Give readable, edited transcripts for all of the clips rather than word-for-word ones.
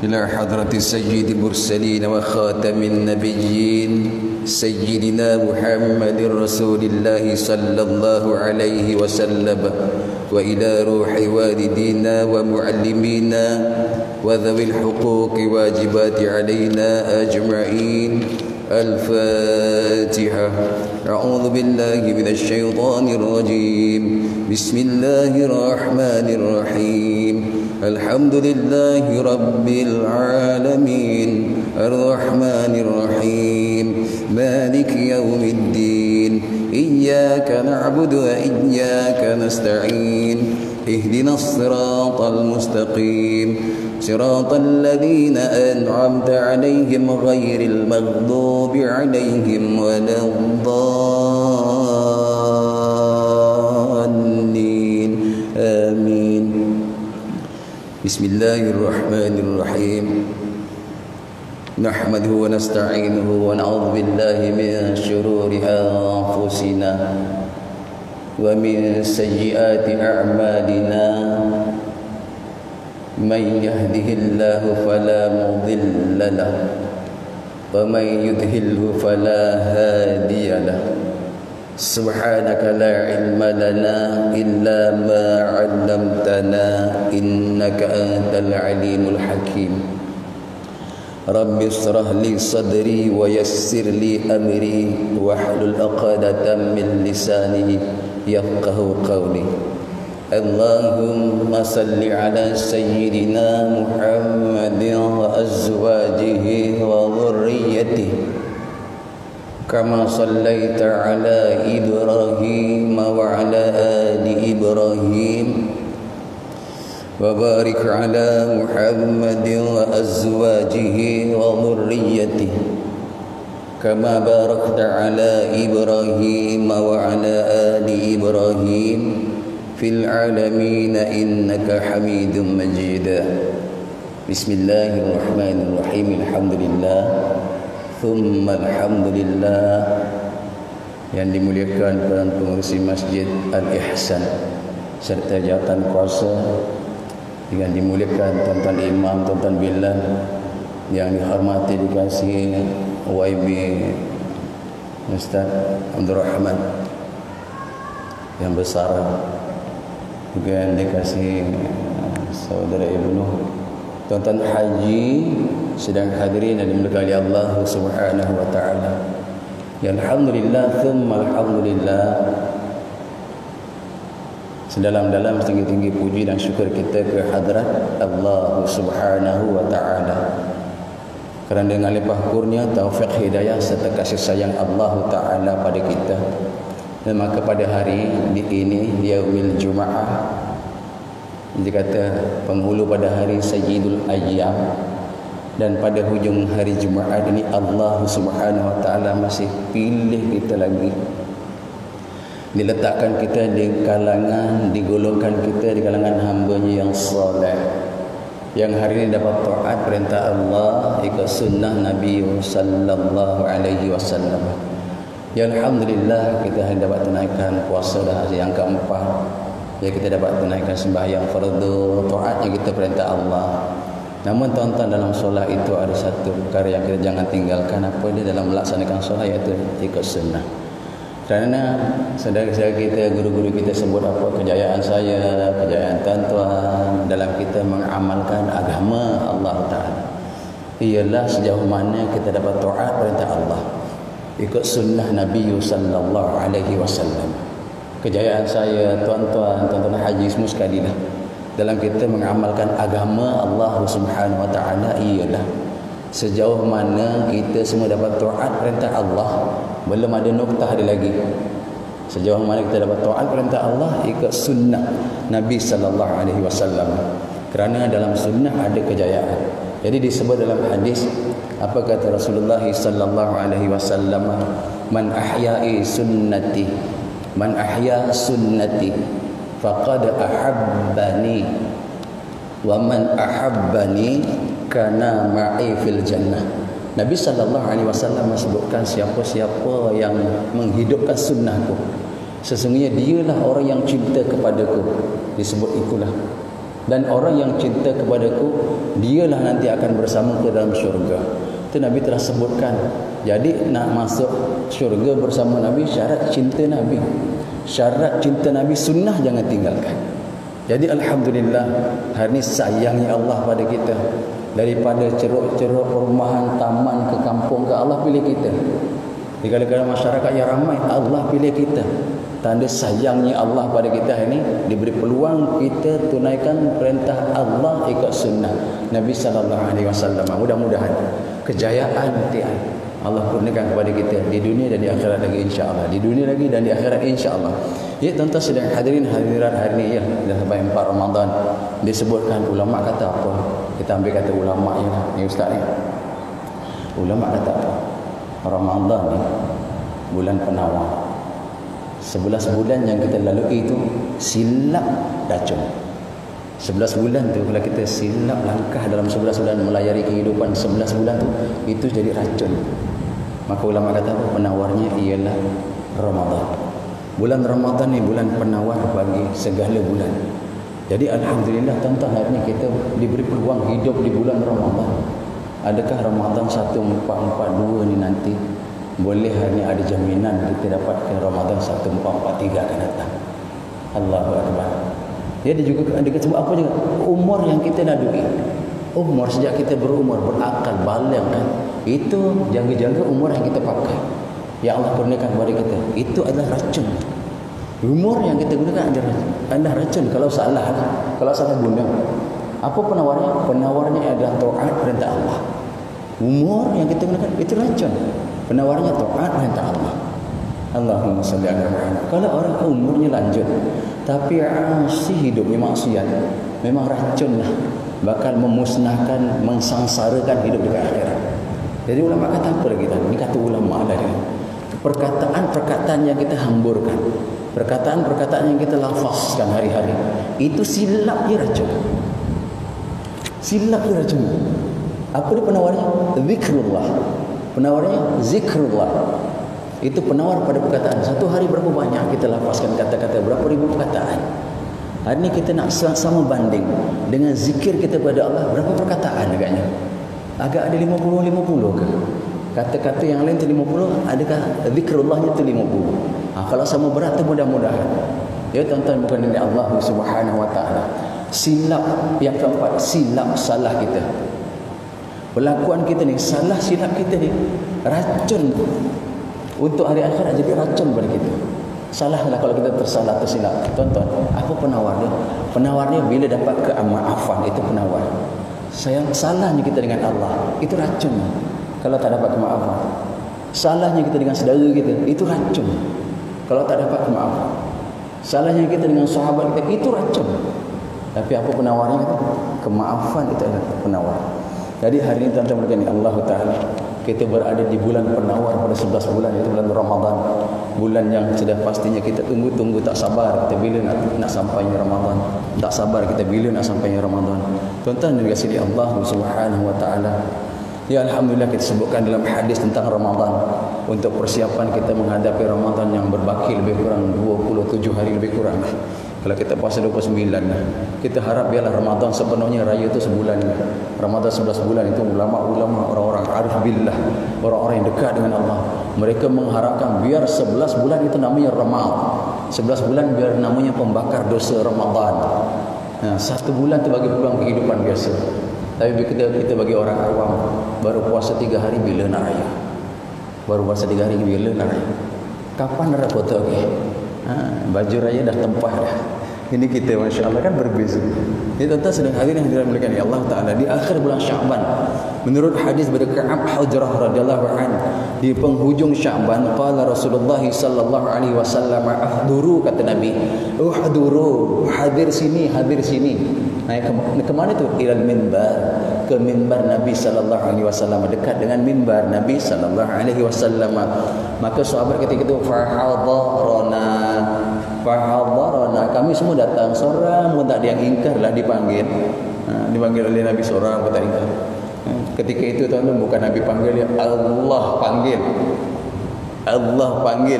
إلى حضرة سيد المرسلين وخاتم النبيين سيدنا محمد رسول الله صلى الله عليه وسلم وإلى روح والدينا ومعلمينا وذوي الحقوق واجبات علينا أجمعين. الفاتحة. أعوذ بالله من الشيطان الرجيم. بسم الله الرحمن الرحيم. الحمد لله رب العالمين الرحمن الرحيم مالك يوم الدين إياك نعبد وإياك نستعين اهدنا الصراط المستقيم صراط الذين أنعمت عليهم غير المغضوب عليهم ولا الضالين آمين. بسم الله الرحمن الرحيم. نحمده ونستعينه ونعوذ بالله من شرور أنفسنا ومن سيئات أعمالنا. من يهده الله فلا مضل له ومن يضلل فلا هادي له. سبحانك لا علم لنا إلا ما علمتنا إنك أنت العليم الحكيم. رب اشرح لي صدري ويسر لي أمري واحلل عقدة من لساني يفقه قولي. اللهم صل على سيدنا محمد وأزواجه وذريته كما صليت على إبراهيم وعلى آل إبراهيم وبارك على محمد وأزواجه وذريته كما باركت على إبراهيم وعلى آل إبراهيم في العالمين إنك حميد مجيد. بسم الله الرحمن الرحيم. الحمد لله ثم الحمد لله. Yang dimuliakan para pengurusi Masjid Al-Ihsan serta jawatan kuasa, yang dimuliakan tuan-tuan imam, tuan-tuan Bilal, yang dihormati dikasihi YB Ustaz Abdul Rahman yang besar, juga yang dikasihi saudara Ibnu, tuan-tuan haji sedang hadirin dan dimuliakan oleh Allah Subhanahu wa taala. Ya alhamdulillah thumma alhamdulillah. Sedalam-dalam tinggi-tinggi puji dan syukur kita ke hadrat Allah Subhanahu wa taala. Kerana dengan limpah kurnia, taufik hidayah serta kasih sayang Allah taala pada kita. Dan maka pada hari ini yaumil Jumaah, dia kata penghulu pada hari Sayyidul Ayyam, dan pada hujung hari Jumaat ini Allah Subhanahu wa taala masih pilih kita lagi, diletakkan kita di kalangan, digolongkan kita di kalangan hamba-Nya yang soleh, yang hari ini dapat taat perintah Allah, ikut sunnah Nabi sallallahu alaihi wasallam. Ya alhamdulillah, kita dapat tunaikan puasa dah yang keempat. Ya, kita dapat tunaikan sembahyang fardu, taatnya kita perintah Allah. Namun tuan-tuan, dalam solat itu ada satu perkara yang kita jangan tinggalkan. Apa dia? Dalam melaksanakan solat, iaitu ikut sunnah. Kerana saudara-saudara kita, guru-guru kita sebut apa? Kejayaan saya, kejayaan tuan-tuan dalam kita mengamalkan agama Allah Ta'ala ialah sejauh mana kita dapat taat perintah Allah, ikut sunnah Nabi sallallahu alaihi wasallam. Kejayaan saya, tuan-tuan haji semua sekali lah, dalam kita mengamalkan agama Allah Subhanahu wa taala ialah sejauh mana kita semua dapat taat perintah Allah. Belum ada noktah ada lagi. Sejauh mana kita dapat taat perintah Allah, ikut sunnah Nabi sallallahu alaihi wasallam. Kerana dalam sunnah ada kejayaan. Jadi disebut dalam hadis, apa kata Rasulullah sallallahu alaihi wasallam, man ahya'i sunnati, man ahya sunnati faqad ahabbani wa man ahabbani kana ma'i fil jannah. Nabi sallallahu alaihi wasallam menyebutkan siapa-siapa yang menghidupkan sunnahku, sesungguhnya dialah orang yang cinta kepadaku. Disebut itulah Dan orang yang cinta kepadaku, dialah nanti akan bersama ke dalam syurga. Itu Nabi telah sebutkan. Jadi nak masuk syurga bersama Nabi, syarat cinta Nabi. Syarat cinta Nabi, sunnah jangan tinggalkan. Jadi alhamdulillah, hari ini sayangnya Allah pada kita. Daripada ceruk-ceruk perumahan, taman ke kampung ke, Allah pilih kita. Di kala-kala masyarakat yang ramai, Allah pilih kita. Tanda sayangnya Allah pada kita ini, diberi peluang kita tunaikan perintah Allah ikut sunnah Nabi SAW. Mudah-mudahan kejayaan nanti Allah kurniakan kepada kita di dunia dan di akhirat lagi, insya-Allah. Di dunia lagi dan di akhirat, insya-Allah. Ya, tuan-tuan sedang hadirin hadirat hari ini, ya, dah sampai 4 Ramadan. Disebutkan ulama kata apa? Kita ambil kata ulama ni ustaz ni. Ulama kata apa? Ramadan ni bulan penawar. 11 bulan yang kita lalui itu silap racun. 11 bulan tu kalau kita silap langkah dalam 11 bulan melayari kehidupan 11 bulan tu, itu jadi racun. Maka ulama kata apa? Penawarnya ialah Ramadan. Bulan Ramadan ni bulan penawar bagi segala bulan. Jadi alhamdulillah tuan-tuan, hari ni kita diberi peluang hidup di bulan Ramadan. Adakah Ramadan 1442 ni nanti boleh hari ni ada jaminan kita dapatkan Ramadan 1443 akan datang? Allahu Akbar. Dia juga ada sebab apa juga? Umur yang kita lalui. Umur sejak kita berumur, berakal, baligh kan. Itu jaga-jaga umur yang kita pakai. Yang Allah kurniakan kepada kita. Itu adalah racun. Umur yang kita gunakan adalah racun kalau salah guna. Apa penawarnya? Penawarnya adalah taat perintah Allah. Umur yang kita gunakan itu racun. Penawarnya taat perintah Allah. Allahumma salli ala Muhammad. Kalau orang umurnya lanjut tapi asih hidupnya maksiat, memang racun lah. Bakal memusnahkan, mengsangsarakan hidup di akhirat. Jadi ulama kata apa lagi tadi? Ini kata ulama tadi. Perkataan-perkataan yang kita hamburkan, perkataan-perkataan yang kita lafazkan hari-hari, itu silap je racun. Silap je racun. Apa dia penawarnya? Zikrullah. Penawarnya zikrullah. Itu penawar pada perkataan. Satu hari berapa banyak kita lafazkan kata-kata, berapa ribu perkataan. Hari ini kita nak sama banding dengan zikir kita pada Allah, berapa perkataan agaknya? Agak ada 50-50 ke? Kata-kata yang lain tu 50, adakah zikrullahnya tu 50? Kalau sama berat tu mudah-mudahan. Ya tuan-tuan, bukan ini Allah Subhanahu wa taala. Silap yang keempat, silap salah kita. Perlakuan kita ni, salah silap kita ni racun untuk hari akhirat, jadi racun pada kita. Salahlah kalau kita tersalah, tersilap. Tuan-tuan, apa penawarnya? Penawarnya bila dapat kemaafan, itu penawar. Sayang, salahnya kita dengan Allah, itu racun. Kalau tak dapat kemaafan. Salahnya kita dengan saudara kita, itu racun. Kalau tak dapat kemaafan. Salahnya kita dengan sahabat kita, itu racun. Tapi apa penawarnya? Kemaafan itu adalah penawar. Jadi hari ini tuan-tuan berkata Allah Ta'ala, kita berada di bulan penawar pada 11 bulan, itu bulan Ramadan. Bulan yang sudah pastinya kita tunggu-tunggu, tak sabar kita bila nak sampainya Ramadan. Tak sabar kita bila nak sampainya Ramadan. Tuan-tuan dikasihi Allah Subhanahu wa taala. Ya alhamdulillah, kita sebutkan dalam hadis tentang Ramadan. Untuk persiapan kita menghadapi Ramadan yang berbaki lebih kurang 27 hari lebih kurang. Kalau kita puasa 29 kita harap biarlah Ramadan sepenuhnya raya itu sebulan. Ramadan 11 bulan itu ulama-ulama, orang-orang arif billah, orang-orang yang dekat dengan Allah, mereka mengharapkan biar 11 bulan itu namanya Ramal. 11 bulan biar namanya pembakar dosa Ramadan. Nah, 1 bulan itu bagi peluang kehidupan biasa. Tapi kita bagi orang awam, baru puasa 3 hari bila nak raya. Baru puasa 3 hari bila nak raya. Kapan nak foto lagi? Baju raya dah tempah dah. Ini kita Masya Allah kan berbeza. Ini tuan-tuan sedang hadirin hadirat muliakan ya Allah Ta'ala di akhir bulan Sya'ban. Menurut hadis dari Ka'ab Hujrah radhiyallahu anhu, di penghujung Sya'ban qala Rasulullah sallallahu alaihi wasallam, ahduru, kata Nabi, uhduru, hadir sini, hadir sini. Naik ke mana tu? Ilal minbar, ke minbar Nabi sallallahu alaihi wasallam, dekat dengan minbar Nabi sallallahu alaihi wasallam. Maka sahabat ketika itu fahadarana, kami semua datang, seorang pun tak ada yang ingkarlah dipanggil. Dipanggil oleh Nabi, seorang pun tak ingkar. Ketika itu tuan-tuan, bukan Nabi panggil dia, Allah panggil. Allah panggil.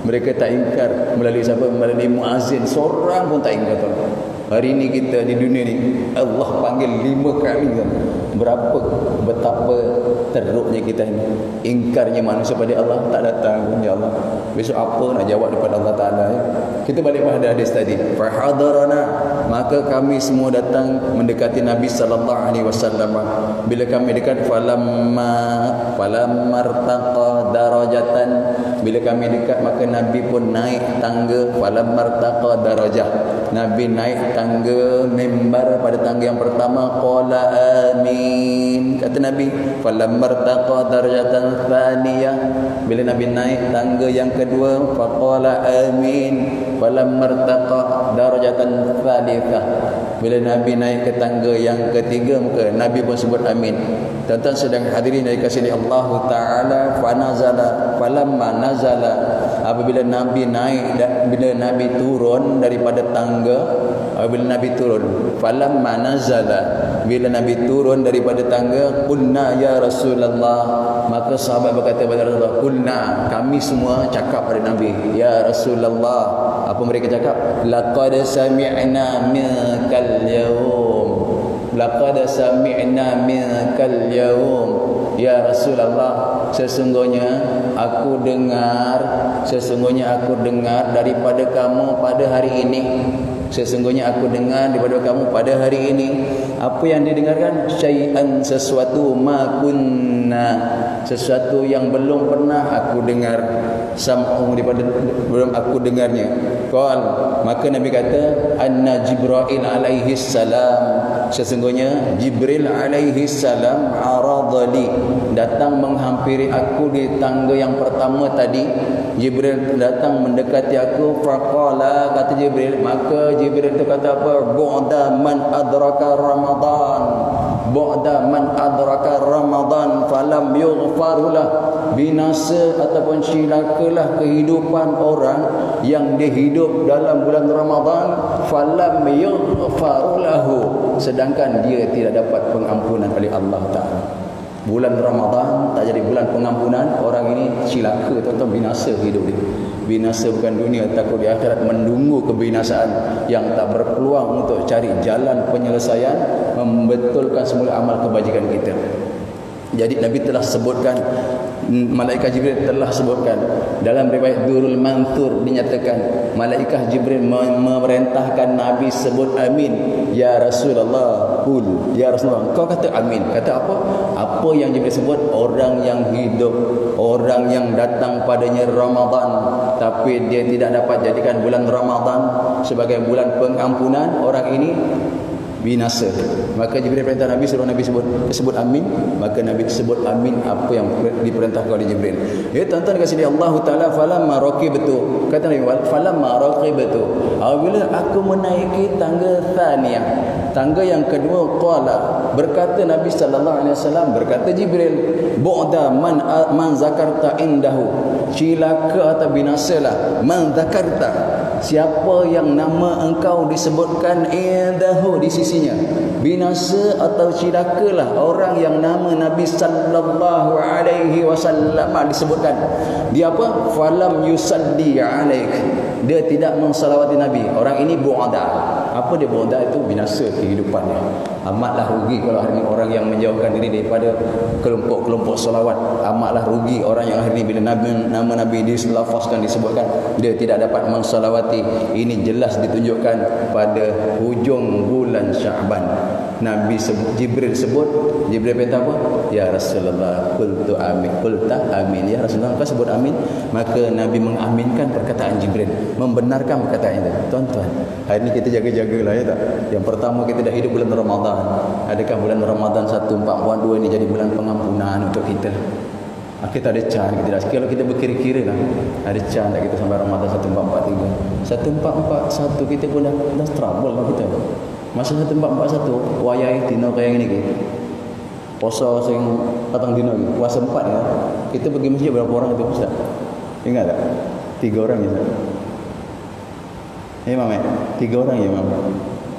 Mereka tak ingkar melalui siapa? Melalui muazzin, seorang pun tak ingkar tuan-tuan. Hari ini kita di dunia ni Allah panggil 5 kali kan. Betapa teruknya kita ini. Ingkarnya manusia pada Allah, tak datang ya Allah. Besok apa nak jawab daripada Allah Taala ya? Kita balik pada hadis tadi. Fa hadarana, maka kami semua datang mendekati Nabi sallallahu alaihi wasallam. Bila kami dekat falamma martaqa darajatan, bila kami dekat maka Nabi pun naik tangga. Falamma martaqa darajah, Nabi naik tangga mimbar pada tangga yang pertama. Qala amin, kata Nabi. Falamma martaqa darajatan thaniyah, bila Nabi naik tangga yang kedua. Faqala amin. Falamma martaqa darajatan thalithah, bila Nabi naik ke tangga yang ketiga maka Nabi pun sebut amin. Tuan-tuan sedang hadirin dari kasih Allah Ta'ala. Falamma nazala, apabila Nabi naik, bila Nabi turun daripada tangga, apabila Nabi turun. Falamma nazala, bila Nabi turun daripada tangga. Qulna ya Rasulullah, maka sahabat berkata kepada Rasulullah, qulna, kami semua cakap pada Nabi, ya Rasulullah. Apa mereka cakap? Laqad sami'na minkal yawm, laqad sami'na minkal yawm, ya Rasulullah, sesungguhnya aku dengar daripada kamu pada hari ini. Sesungguhnya aku dengar daripada kamu pada hari ini. Apa yang didengarkan? Syai'an, sesuatu, ma kunna, sesuatu yang belum pernah aku dengar. Sam'u, daripada belum aku dengarnya. Qal, maka Nabi kata, anna Jibril alaihi salam, sesungguhnya Jibril alaihi salam aradali, datang menghampiri aku di tangga yang pertama tadi. Jibril datang mendekati aku. Faqala, kata Jibril, maka Jibril itu kata apa? Bu'da man adraka Ramadan, bu'da man adraka Ramadan falam yughfarulah, binasa ataupun cilakalah kehidupan orang yang dia hidup dalam bulan Ramadan. Falam yughfarulahu, sedangkan dia tidak dapat pengampunan oleh Allah Ta'ala. Bulan Ramadan tak jadi bulan pengampunan, orang ini cilaka, tuan-tuan, binasa hidup dia. Binasa bukan dunia, takut di akhirat menunggu kebinasaan yang tak berpeluang untuk cari jalan penyelesaian, membetulkan semula amal kebajikan kita. Jadi Nabi telah sebutkan, malaikat Jibril telah sebutkan dalam riwayat Durul Manthur, dinyatakan malaikat Jibril memerintahkan Nabi sebut amin. Ya Rasulullah, qul ya Rasulullah, kau kata amin. Kata apa? Apa yang Jibril sebut? Orang yang hidup, orang yang datang padanya Ramadan tapi dia tidak dapat jadikan bulan Ramadan sebagai bulan pengampunan, orang ini binasa. Maka Jibril perintah Nabi, suruh Nabi sebut amin, maka Nabi sebut amin apa yang diperintahkan oleh Jibril. Ya tuan-tuan kasih Allah Taala, falamma raqibtu, kata Nabi, falamma raqibtu, apabila aku menaiki tangga thaniyah, tangga yang kedua. Qala, berkata Nabi sallallahu alaihi wasallam, berkata Jibril, bu'da man zakarta indahu, cilaka atau binasalah man zakarta, siapa yang nama engkau disebutkan indahu, di sisinya. Binasa atau cilakalah orang yang nama Nabi sallallahu alaihi wasallam disebutkan. Dia apa? Falam yusalli alaik, dia tidak mensalawati Nabi. Orang ini bu'da. Apa dia bu'da? Itu binasa kehidupannya. Amatlah rugi kalau hari ini orang yang menjauhkan diri daripada kelompok-kelompok salawat. Amatlah rugi orang yang hari ini bila nama Nabi dilafazkan, disebutkan, dia tidak dapat mensalawati. Ini jelas ditunjukkan pada hujung bulan Syaban. Nabi Jibril sebut, Jibril perintah apa? Ya Rasulullah, qultu amin, qulta amin, ya Rasulullah, kau sebut amin. Maka Nabi mengaminkan perkataan Jibril, membenarkan perkataan itu. Tuan-tuan, hari ini kita jaga-jagalah ya tak. Yang pertama, kita dah hidup bulan Ramadan. Adakah bulan Ramadan 1442 ini jadi bulan pengampunan untuk kita? Kita ada can, kita dah. Kalau kita berkira-kira lah, ada can tak kita sampai Ramadan 1443. 1441 kita pun dah trouble lah kita. Masa 1441 wayai tino kaya ni ke. Puasa sing patang dino ni, puasa 4 ya. Kita pergi masjid berapa orang itu Ustaz? Ingat tak? 3 orang je Ustaz. Imam 3 orang je Imam.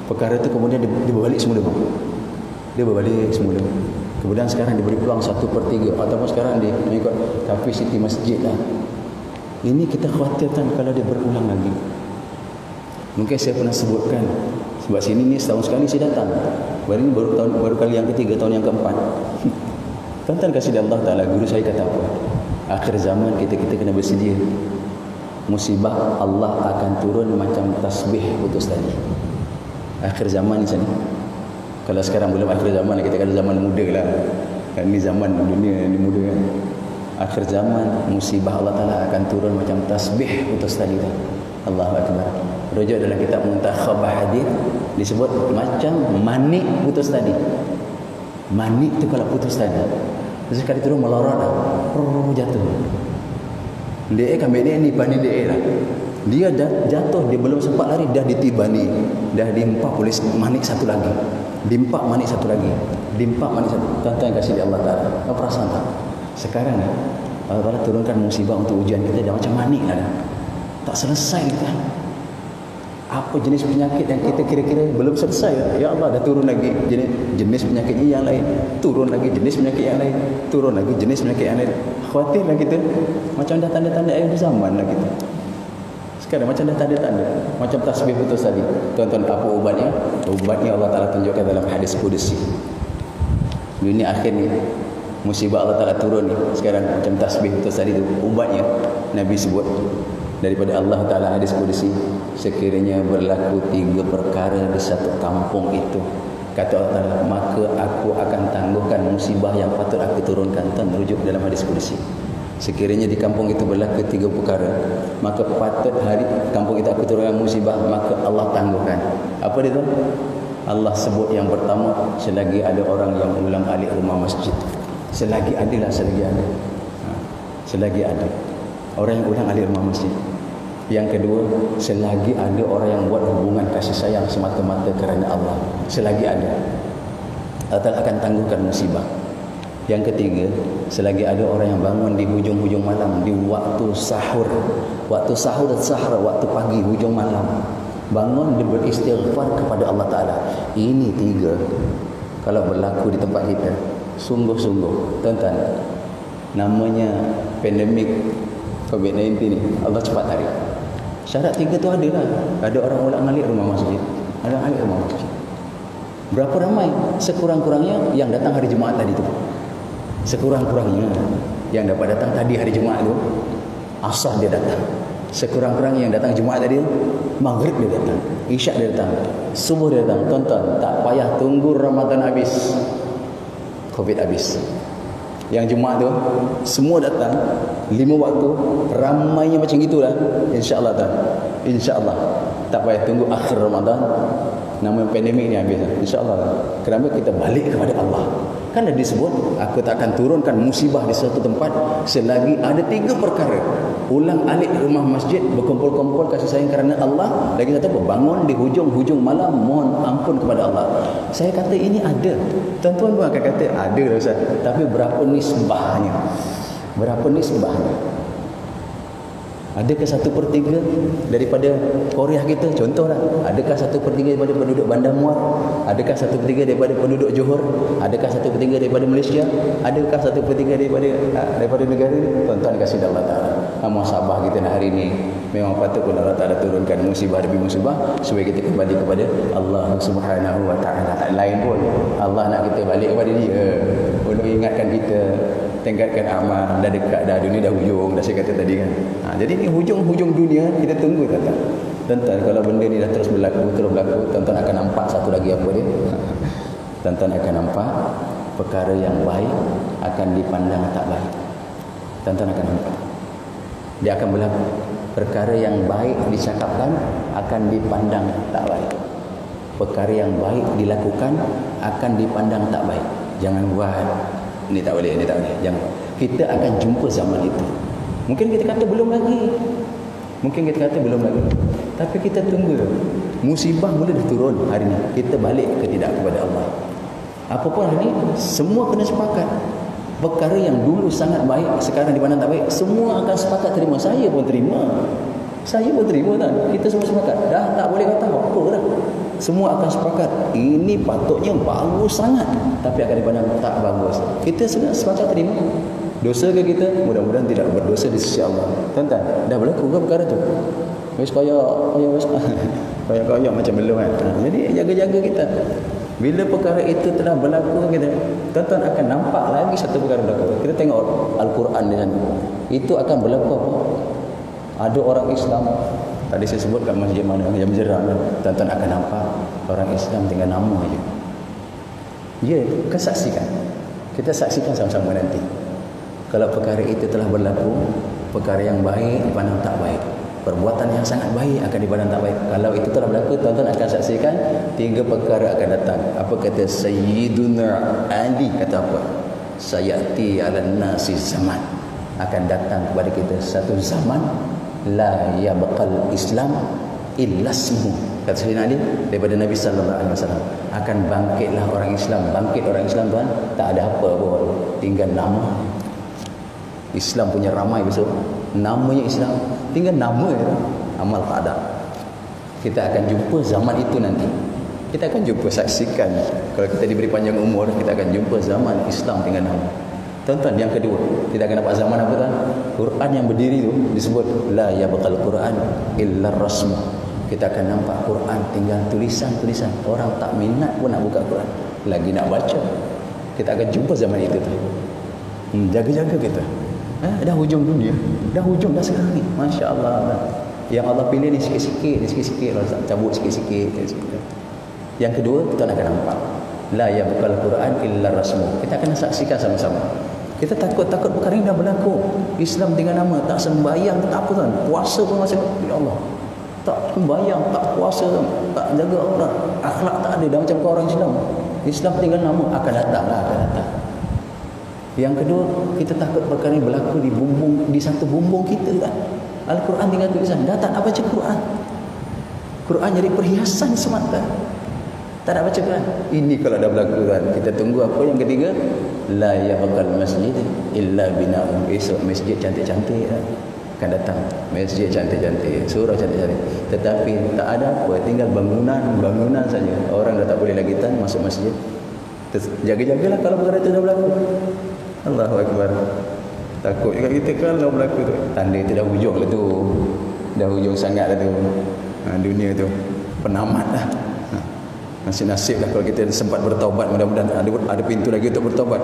Perkara tu kemudian dia berbalik semula Imam. Dia berbalik semula. Kemudian sekarang diberi peluang 1/3 ataupun sekarang dia mengikut kapasiti masjid lah. Ini kita khawatirkan kalau dia berulang lagi. Mungkin saya pernah sebutkan Sebab sini ni setahun sekali saya datang. Baru kali yang ketiga, tahun yang keempat. Tuan-tuan kasih Allah Ta'ala, guru saya kata apa? Akhir zaman kita kena bersedia. Musibah Allah akan turun macam tasbih putus tali. Akhir zaman ni sana. Kalau sekarang belum akhir zaman, kita kata zaman muda lah. Ini zaman dunia ni muda kan. Akhir zaman musibah Allah Ta'ala akan turun macam tasbih putus tali. Allahu Akbar. Rujuk dalam kitab Muntakhab Hadis disebut macam manik putus tali. Manik tu kalau putus tali, sekali turun melorot dah, jatuh. Dia kan bini ni bani dia lah. Dia dah jatuh, dia belum sempat lari dah ditibani, dah diempak polis manik satu lagi. Diempak manik satu lagi. Diempak manik satu. Tuan-tuan kasih dia Allah Ta'ala. Kau perasan tak? Sekarang ni Allah Ta'ala turunkan musibah untuk ujian kita dah macam manik lah dah. Tak selesai kita. Apa jenis penyakit yang kita kira-kira belum selesai, ya Allah dah turun lagi jenis penyakitnya yang lain, turun lagi jenis penyakit yang lain, turun lagi jenis penyakit yang lain. Khawatirlah kita, macam dah tanda-tanda akhir zaman lah kita sekarang, macam dah tanda-tanda, macam tasbih putus tadi. Tuan-tuan, apa ubatnya? Ubatnya Allah Ta'ala tunjukkan dalam hadis Qudsi. Dunia akhir ni musibah Allah Ta'ala turun ni sekarang macam tasbih putus tadi tu. Ubatnya Nabi sebut daripada Allah Ta'ala, hadis Qudsi, sekiranya berlaku 3 perkara di satu kampung itu, kata Allah Ta'ala, maka aku akan tangguhkan musibah yang patut aku turunkan. Tuan, rujuk dalam hadis Qudsi. Sekiranya di kampung itu berlaku 3 perkara, maka patut hari kampung itu aku turunkan musibah, maka Allah tangguhkan. Apa dia tu? Allah sebut yang pertama, selagi ada orang yang ulang alik rumah masjid. Selagi ada lah, selagi ada. Selagi ada orang yang ulang alik rumah masjid. Yang kedua, selagi ada orang yang buat hubungan kasih sayang semata-mata kerana Allah. Selagi ada, Allah akan tangguhkan musibah. Yang ketiga, selagi ada orang yang bangun di hujung-hujung malam, di waktu sahur. Waktu sahur dan sahur, waktu pagi, hujung malam, bangun dia beristighfar kepada Allah Ta'ala. Ini 3 kalau berlaku di tempat kita, sungguh-sungguh tuan-tuan, namanya pandemik COVID-19 ni Allah cepat tarik. Syarat 3 tu ada lah. Ada orang ulang alik rumah masjid, ada alik rumah masjid. Berapa ramai? Sekurang-kurangnya yang datang hari Jumaat tadi tu. Sekurang-kurangnya yang dapat datang tadi hari Jumaat tu, asar dia datang. Sekurang-kurangnya yang datang Jumaat tadi, Maghrib dia datang, Isyak dia datang, Subuh dia datang. Tonton, tak payah tunggu Ramadan habis, COVID habis. Yang Jumaat tu semua datang 5 waktu, ramainya macam gitulah. Insya-Allah tak? Insya-Allah. Tak payah tunggu akhir Ramadan, nama pandemik ni habis. Insya-Allah. Kerana kita balik kepada Allah. Kan dah disebut, aku tak akan turunkan musibah di suatu tempat selagi ada 3 perkara. Ulang alik rumah masjid, berkumpul-kumpul kasih sayang kerana Allah. Lagi satu, bangun di hujung-hujung malam mohon ampun kepada Allah. Saya kata ini ada. Tuan-tuan pun akan kata ada dah Ustaz. Tapi berapa nisbahnya? Berapa nisbahnya? Adakah 1/3 daripada Korea kita? Contohlah. Adakah 1/3 daripada penduduk Bandar Muar? Adakah 1/3 daripada penduduk Johor? Adakah 1/3 daripada Malaysia? Adakah 1/3 daripada negara ini? Tuan-tuan kasih Allah Ta'ala. Muhasabah kita hari ini. Memang patut pun Allah Ta'ala turunkan musibah demi musibah supaya kita kembali kepada Allah Subhanahu Wa Ta'ala. Tak lain pun, Allah nak kita balik kepada Dia untuk ingatkan kita, tingkatkan amal. Dah dekat dah, dunia dah hujung, dah saya kata tadi kan. Jadi ni hujung-hujung dunia, kita tunggu tuan-tuan. Tuan-tuan, kalau benda ni dah terus berlaku, tuan-tuan akan nampak satu lagi apa dia? Tuan-tuan akan nampak perkara yang baik akan dipandang tak baik. Tuan-tuan akan nampak. Dia akan berlaku. Perkara yang baik dicakapkan akan dipandang tak baik. Perkara yang baik dilakukan akan dipandang tak baik. Jangan buat. Ini tak boleh, ini tak boleh. Jangan. Kita akan jumpa zaman itu. Mungkin kita kata belum lagi. Mungkin kita kata belum lagi. Tapi kita tunggu. Musibah mula dah turun hari ni. Kita balik ke tidak kepada Allah. Apapun hari ni, semua kena sepakat. Perkara yang dulu sangat baik, sekarang dipandang tak baik, semua akan sepakat terima. Saya pun terima. Saya pun terima kan. Kita semua sepakat. Dah tak boleh kata apa dah. Semua akan sepakat. Ini patutnya bagus sangat. Tapi akan dipandang tak bagus. Kita sepakat terima. Dosa ke kita? Mudah-mudahan tidak berdosa di sisi Allah. Tuan-tuan, dah berlaku ke perkara tu? Wes kaya Koyak-koyak macam belum kan. Jadi jaga-jaga kita. Bila perkara itu telah berlaku, kita tuan-tuan akan nampak lagi satu perkara berlaku. Kita tengok Al-Quran di sana. Itu akan berlaku apa? Ada orang Islam, tadi saya sebut kat masjid mana, yang Jerah, tuan-tuan akan nampak orang Islam tinggal nama aja. Ya, kita saksikan. Kita saksikan sama-sama nanti. Kalau perkara itu telah berlaku, perkara yang baik dipandang tak baik. Perbuatan yang sangat baik akan dipandang tak baik. Kalau itu telah berlaku, tuan-tuan akan saksikan 3 perkara akan datang. Apa kata Sayyiduna Ali, kata apa? Sayati ala nasi zaman. Akan datang kepada kita satu zaman la yabqal Islam illa ismuhu. Kata Sayyidina Ali daripada Nabi sallallahu alaihi wasallam, akan bangkitlah orang Islam. Bangkit orang Islam, tuan, tak ada apa pun, tinggal nama. Islam punya ramai besok, namanya Islam, tinggal nama ya. Amal tak ada. Kita akan jumpa zaman itu nanti. Kita akan jumpa, saksikan. Kalau kita diberi panjang umur, kita akan jumpa zaman Islam tinggal nama. Tuan-tuan, yang kedua, kita akan dapat zaman apa, tuan? Quran yang berdiri tu disebut la yabqal Quran illa rasm. Kita akan nampak Quran tinggal tulisan-tulisan. Orang tak minat pun nak buka Quran, lagi nak baca. Kita akan jumpa zaman itu tu. Jaga-jaga kita. Dah hujung dunia, dah hujung dah sekarang ni. Masya Allah. Yang Allah pilih ni sikit-sikit, sikit-sikit, cabut sikit-sikit. Yang kedua, kita akan nampak la yabqal Quran illa rasmu. Kita akan saksikan sama-sama. Kita takut perkara ini dah berlaku. Islam dengan nama, tak sembahyang, tak apa, tuan. Puasa pun masih, ya Allah, tak sembahyang, tak puasa, tak jaga aurat, akhlak tak ada, dah macam kau orang Islam. Islam tinggal nama, akan datang. Yang kedua, kita takut perkara ini berlaku di satu bumbung kita kan. Al-Quran tinggal tulisan, dah tak nak baca Quran. Quran jadi perhiasan semata, tak nak baca Quran. Ini kalau dah berlaku kan. Kita tunggu apa yang ketiga? La yabqal masjid illa bina'un. Esok masjid cantik-cantik kan? Akan datang. Masjid cantik-cantik, surau cantik-cantik, tetapi tak ada apa, tinggal bangunan saja. Orang dah tak boleh lagi masuk masjid. Jaga-jagalah kalau perkara itu dah berlaku. Allahu Akbar. Takut juga kita kalau berlaku tu. Tanda itu dah hujung lah tu. Dah hujung sangat lah tu. Dunia tu penamat lah. Nasib-nasib lah kalau kita sempat bertaubat. Mudah-mudahan ada pintu lagi untuk bertaubat.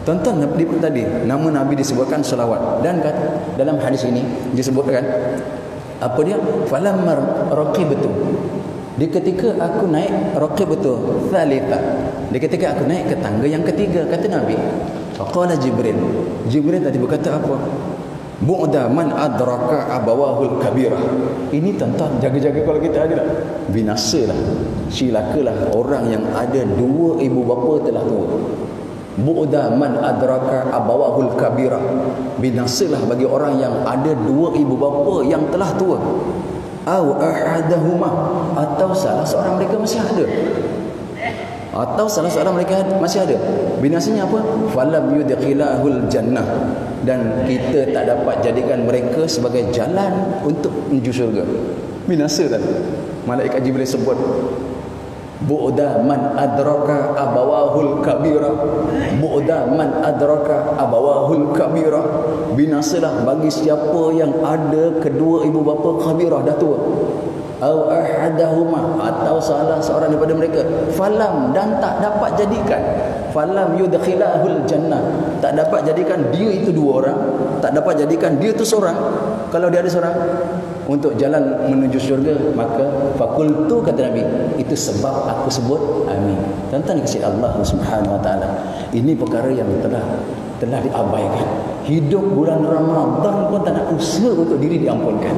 Tuan-tuan, tadi nama Nabi disebutkan selawat. Dan dalam hadis ini disebutkan apa dia? Falamma raqibtu. Di ketika aku naik raqibtu thalitha. Di ketika aku naik ke tangga yang ketiga, kata Nabi, faqala Jibril tadi berkata apa? Bu'da man adraka abawahul kabirah. Ini tuan-tuan, jaga-jaga kalau kita ada lah. Binasalah, silakalah orang yang ada 2 ibu bapa telah tua. Bu'da man adraka abawahul kabirah. Binasalah bagi orang yang ada 2 ibu bapa yang telah tua. Au ahadahuma, atau salah seorang mereka masih ada. Binasanya apa? Falam yudkhilahul jannah. Dan kita tak dapat jadikan mereka sebagai jalan untuk menuju syurga. Binasa tak? Malaikat Jibril sebut bu'da man adraka abawahul kabira. Bu'da man adraka abawahul kabira. Binasalah bagi siapa yang ada kedua ibu bapa kabirah dah tua. Au ahadahuma, atau salah seorang daripada mereka. Falam, dan tak dapat jadikan. Falam yudkhilahul jannah, tak dapat jadikan dia itu 2 orang, tak dapat jadikan dia itu seorang. Kalau dia ada seorang untuk jalan menuju syurga, maka fakultu, kata Nabi, itu sebab aku sebut amin. Tuan-tuan kasih Allah Subhanahu wa taala. Ini perkara yang telah diabaikan. Hidup bulan Ramadan pun tak nak usaha untuk diri diampunkan.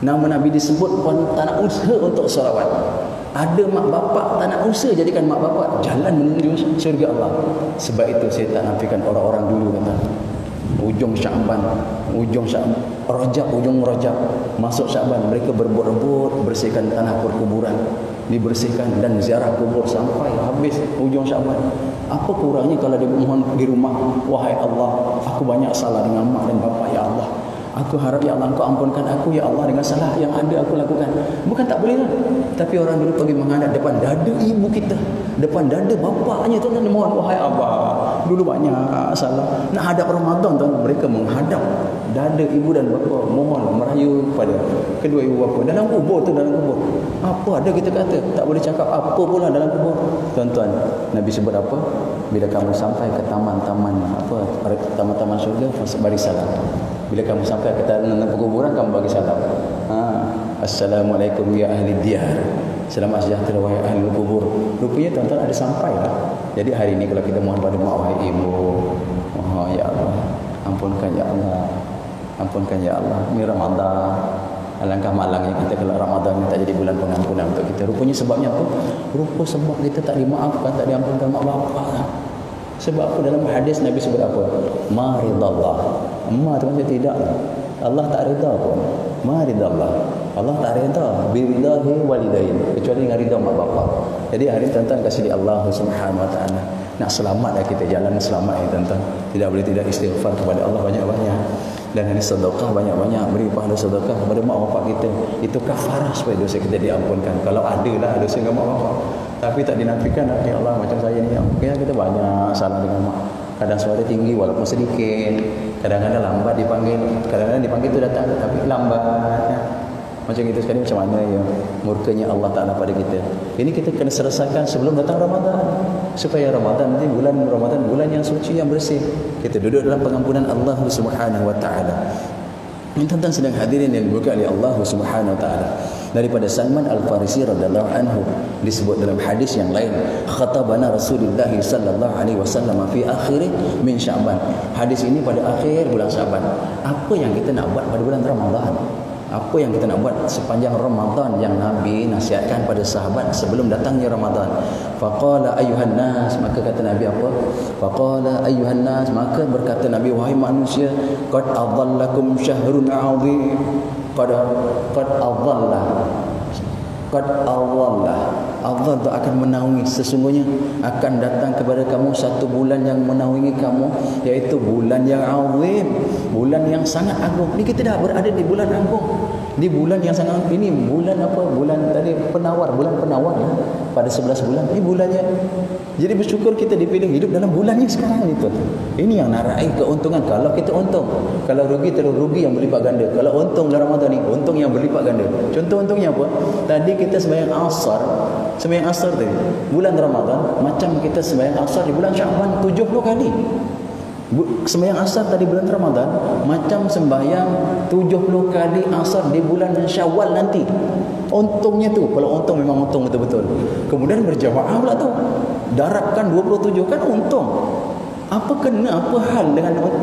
Nama Nabi disebut pun tak nak usaha untuk salawat. Ada mak bapak tak nak usaha jadikan mak bapak jalan menuju syurga Allah. Sebab itu saya tak nafikan orang-orang dulu kata, ujung Syaban, ujung Rajab, masuk Syaban, mereka berebut-rebut bersihkan tanah perkuburan, dibersihkan dan ziarah kubur sampai habis ujung Syaban. Apa kurangnya kalau dia mohon di rumah, wahai Allah, aku banyak salah dengan mak dan bapak, ya Allah, Aku harap ya Allah Engkau ampunkan aku ya Allah dengan salah yang ada aku lakukan. Bukan tak boleh lah. Tapi orang dulu pergi menghadap depan dada ibu kita, depan dada bapaknya, tuan-tuan, mohon wahai abah, dulu banyak salah. Nak hadap Ramadan, tuan, mereka menghadap dada ibu dan bapa, mohon merayu kepada kedua ibu bapa dalam kubur tu, dalam kubur. Apa ada kita kata, tak boleh cakap apa pula dalam kubur. Tuan-tuan, Nabi sebut apa? Bila kamu sampai ke taman-taman apa, taman-taman syurga, bagi salam. Bila kamu sampai ke tanah perkuburan, kamu bagi salam. Assalamualaikum ya ahli diyar. Selamat sejahtera wahai ahli kubur. Rupanya tuan-tuan ada sampai lah. Jadi hari ini kalau kita mohon pada mak wahai ibu, ya Allah, ampunkan ya Allah, ampunkan ya Allah. Ini Ramadan. Alangkah malangnya kita kalau Ramadan tak jadi bulan pengampunan untuk kita. Rupanya sebabnya apa? Rupa sebab kita tak dimaafkan, tak diampunkan mak bapak. Sebab apa? Dalam hadis Nabi sebut apa? Ma ridallah. Emak tu macam tidak. Allah tak reda pun. Ma ridallah. Allah tak reda biridahi walidain, kecuali dengan rida mak bapak. Jadi hari ini tuan-tuan kasih di Allah Subhanahu wa taala. Nak selamatlah kita, jalan selamat ya tuan-tuan. Tidak boleh tidak istighfar kepada Allah banyak-banyak. Dan hari sedekah banyak-banyak, beri pahala sedekah kepada mak bapak kita. Itu kafarah supaya dosa kita diampunkan. Kalau ada lah dosa dengan mak bapak. Tapi tak dinafikan, ya Allah macam saya ni, mungkin kita banyak salah dengan mak. Kadang suara tinggi walaupun sedikit, kadang-kadang lambat dipanggil, kadang-kadang dipanggil tu datang tapi lambat ya. Macam itu sekali, macam mana ya murkanya Allah Ta'ala pada kita. Ini kita kena selesaikan sebelum datang Ramadan, supaya Ramadan nanti, bulan Ramadan, bulan yang suci, yang bersih, kita duduk dalam pengampunan Allah Subhanahu wa Ta'ala. Ini tuan-tuan sedang hadirin yang diberkati oleh Allah Subhanahu wa Ta'ala. Daripada Salman Al-Farisi radhiyallahu anhu, disebut dalam hadis yang lain, khatabana Rasulullah sallallahu alaihi wasallam fi akhir min Sya'ban. Hadis ini pada akhir bulan Sya'ban. Apa yang kita nak buat pada bulan Ramadan? Apa yang kita nak buat sepanjang Ramadan yang Nabi nasihatkan pada sahabat sebelum datangnya Ramadan? Faqala ayyuhan nas, maka kata Nabi apa? Faqala ayyuhan nas, maka berkata Nabi, wahai manusia, qad adhallakum syahrun 'azim. Qad adhallah. Qad adhallah. Allah tu akan menaungi, sesungguhnya akan datang kepada kamu satu bulan yang menaungi kamu, iaitu bulan yang azim, bulan yang sangat agung. Ni kita dah berada di bulan agung, di bulan yang sangat agung. Ini bulan apa? Bulan tadi penawar, bulan penawar lah. Pada 11 bulan ini bulannya. Jadi bersyukur kita dipilih hidup dalam bulannya sekarang ni tuan. Ini yang nak raih keuntungan. Kalau kita untung, kalau rugi terus rugi yang berlipat ganda. Kalau untung dalam Ramadan ni, untung yang berlipat ganda. Contoh untungnya apa? Tadi kita sembahyang asar, sembahyang asar tadi bulan Ramadan, macam kita sembahyang asar di bulan Sya'ban 70 kali. Sembahyang asar tadi bulan Ramadan macam sembahyang 70 kali asar di bulan Syawal nanti. Untungnya tu, kalau untung memang untung betul-betul. Kemudian berjamaah pula tu, darabkan 27 kan untung. Apa kena, apa hal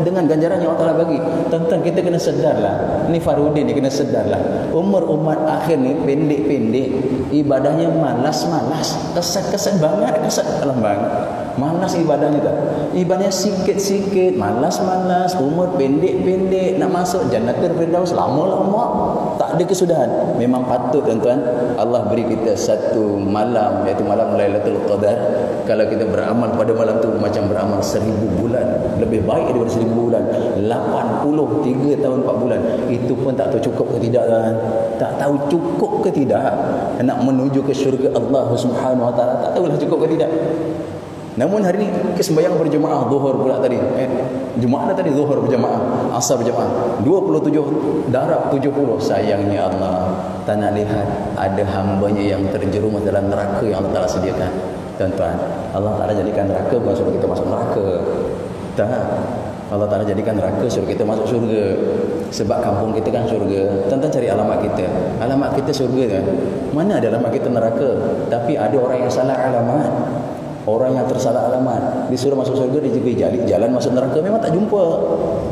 dengan ganjaran yang Allah Ta'ala bagi? Tuan-tuan, kita kena sedarlah. Ni Farudin ni kena sedarlah. Umur umat akhir ni pendek-pendek, ibadahnya malas-malas, kesan-kesan banget, kesan alam banget. Malas ibadahnya tak? Ibadahnya sikit-sikit, malas-malas, umur pendek-pendek, nak masuk Jannatul Firdaus lama-lama, tak ada kesudahan. Memang patut tuan-tuan, Allah beri kita satu malam, iaitu malam Lailatul Qadar. Kalau kita beramal pada malam tu macam beramal 1000 bulan, lebih baik daripada 1000 bulan. 83 tahun 4 bulan. Itu pun tak tahu cukup ke tidak kan? Tak tahu cukup ke tidak. Nak menuju ke syurga Allah Subhanahu wa taala, tak tahulah cukup ke tidak. Namun hari ini kesembahyang berjemaah zuhur pula tadi. Jumaat dah tadi, zuhur berjemaah, asar berjemaah. 27 darab 70. Sayangnya Allah tak nak lihat ada hambanya yang terjerumus dalam neraka yang Allah Ta'ala sediakan. Tuan-tuan, Allah Ta'ala jadikan neraka bukan suruh kita masuk neraka. Tak. Allah Ta'ala jadikan neraka suruh kita masuk syurga. Sebab kampung kita kan syurga. Tuan-tuan cari alamat kita. Alamat kita syurga kan? Mana ada alamat kita neraka? Tapi ada orang yang salah alamat. Orang yang tersalah alamat, disuruh masuk syurga, dia jalan masuk neraka, memang tak jumpa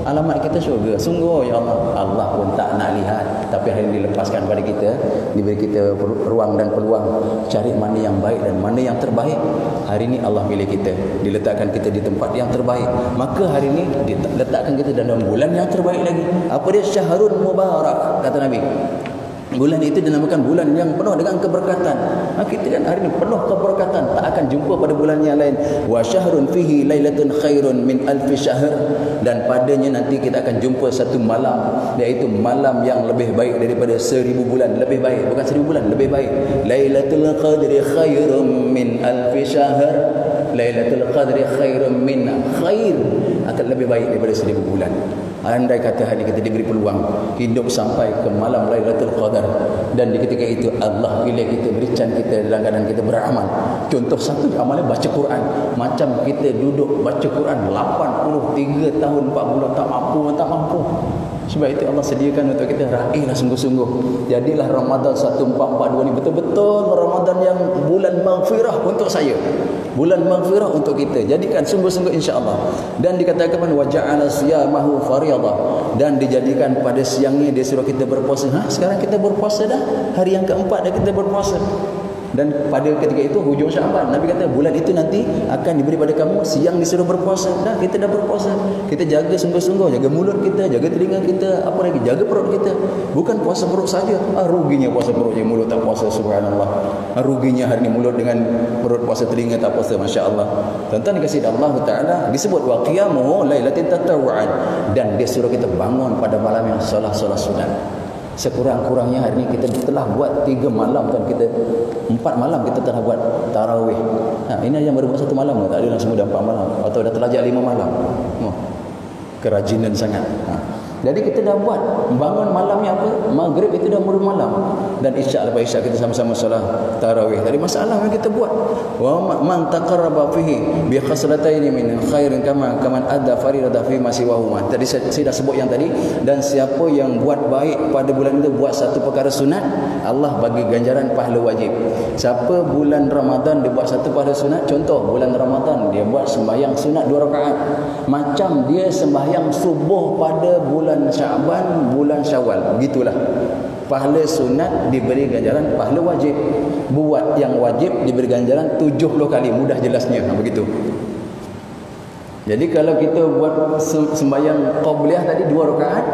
alamat kita syurga. Sungguh ya Allah, Allah pun tak nak lihat. Tapi hari ini dilepaskan pada kita, diberi kita ruang dan peluang cari mana yang baik dan mana yang terbaik. Hari ini Allah pilih kita, diletakkan kita di tempat yang terbaik. Maka hari ini diletakkan kita dalam bulan yang terbaik lagi. Apa dia? Syahrul Mubarak, kata Nabi. Bulan itu dinamakan bulan yang penuh dengan keberkatan. Kita kan hari ini penuh keberkatan, tak akan jumpa pada bulan yang lain. Wa syahrun fihi lailatun khairun min alfi syahr. dan padanya nanti kita akan jumpa satu malam, iaitu malam yang lebih baik daripada 1000 bulan. Lebih baik, bukan 1000 bulan, lebih baik. Lailatul Qadri khairum min alfi syahr. Lailatul Qadri khairum min khair, akan lebih baik daripada 1000 bulan. Andai kata hari kita diberi peluang hidup sampai ke malam Lailatul Qadar, dan di ketika itu Allah pilih kita, berikan kita dalam keadaan kita beramal. Contoh satu amalnya baca Quran. Macam kita duduk baca Quran 83 tahun 40 tak mampu. Sebab itu Allah sediakan untuk kita, raihlah sungguh-sungguh. Jadilah Ramadan 1442 ni betul-betul Ramadan yang bulan maghfirah untuk saya. Bulan maghfirah untuk kita. Jadikan sungguh-sungguh insya-Allah. Dan dikatakan wa ja'ala siyamahu fardhadah, dan dijadikan pada siangnya dia suruh kita berpuasa. Sekarang kita berpuasa dah. Hari yang keempat dah kita berpuasa. Dan pada ketika itu hujung Syaban, Nabi kata bulan itu nanti akan diberi pada kamu siang disuruh berpuasa. Dah kita dah berpuasa. Kita jaga sungguh-sungguh, jaga mulut kita, jaga telinga kita, apa lagi, jaga perut kita. Bukan puasa perut saja. Ruginya puasa perut je, mulut tak puasa, subhanallah. Ruginya hari ni mulut dengan perut puasa, telinga tak puasa, masya-Allah. Tuan-tuan dikasihi Allah Taala, disebut wa qiyamuhu lailatin tatawwu'an, dan dia suruh kita bangun pada malam yang solat sunat. Sekurang-kurangnya hari ini kita telah buat 3 malam, dan kita 4 malam kita telah buat tarawih. Ini yang baru buat 1 malam, tak ada langsung dah 4 malam, atau dah terlajak 5 malam. Kerajinan sangat. Jadi kita dah buat bangun malamnya apa? Maghrib itu dah mula malam, dan isyak lepas isyak kita sama-sama solat tarawih. Tadi masalah yang kita buat. Wa man taqarraba fihi bi khaslataini min khairin kaman adda fariidatan fi ma siwahuma. Tadi saya dah sebut yang tadi. Dan siapa yang buat baik pada bulan itu, buat satu perkara sunat, Allah bagi ganjaran pahala wajib. Siapa bulan Ramadan dia buat satu pahala sunat, contoh bulan Ramadan dia buat sembahyang sunat 2 rakaat, macam dia sembahyang subuh pada bulan Syaban, bulan Syawal. Begitulah. Pahala sunat diberi ganjaran pahala wajib. Buat yang wajib diberi ganjaran 70 kali. Mudah jelasnya. Begitu. Jadi kalau kita buat sembahyang qabliyah tadi 2 rakaat,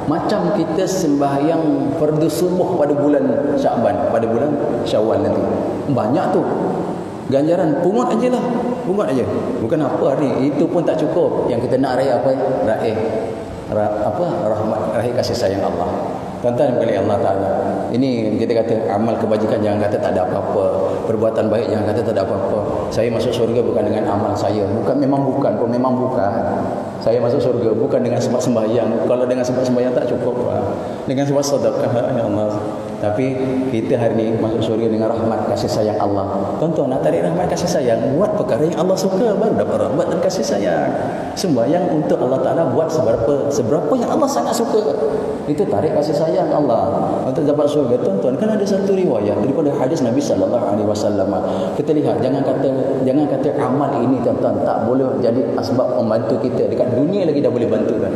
macam kita sembahyang fardu subuh pada bulan Syaban, pada bulan Syawal nanti. Banyak tu. Ganjaran pungut ajalah. Pungut aja. Bukan apa hari itu pun tak cukup. Yang kita nak raih apa? Rahmat, raih kasih sayang Allah. Tuan-tuan sekali Allah Ta'ala, ini kita kata amal kebajikan, jangan kata tak ada apa-apa. Perbuatan baik jangan kata tak ada apa-apa. Saya masuk syurga bukan dengan amal saya. Memang bukan. Saya masuk syurga bukan dengan sebab sembahyang. Kalau dengan sebab sembahyang tak cukup. Dengan sebab sedekah, ya Allah. Tapi kita hari ini masuk syurga dengan rahmat kasih sayang Allah. Tuan-tuan nak tarik rahmat kasih sayang, buat perkara yang Allah suka, baru dapat rahmat dan kasih sayang. Sembahyang untuk Allah Ta'ala, buat seberapa yang Allah sangat suka. Itu tarik kasih sayang Allah untuk dapat syurga. Tuan-tuan, kan ada satu riwayat daripada hadis Nabi sallallahu alaihi wasallam. Kita lihat, jangan kata amal ini tuan-tuan tak boleh jadi asbab membantu kita dekat dunia, lagi dah boleh bantu kan.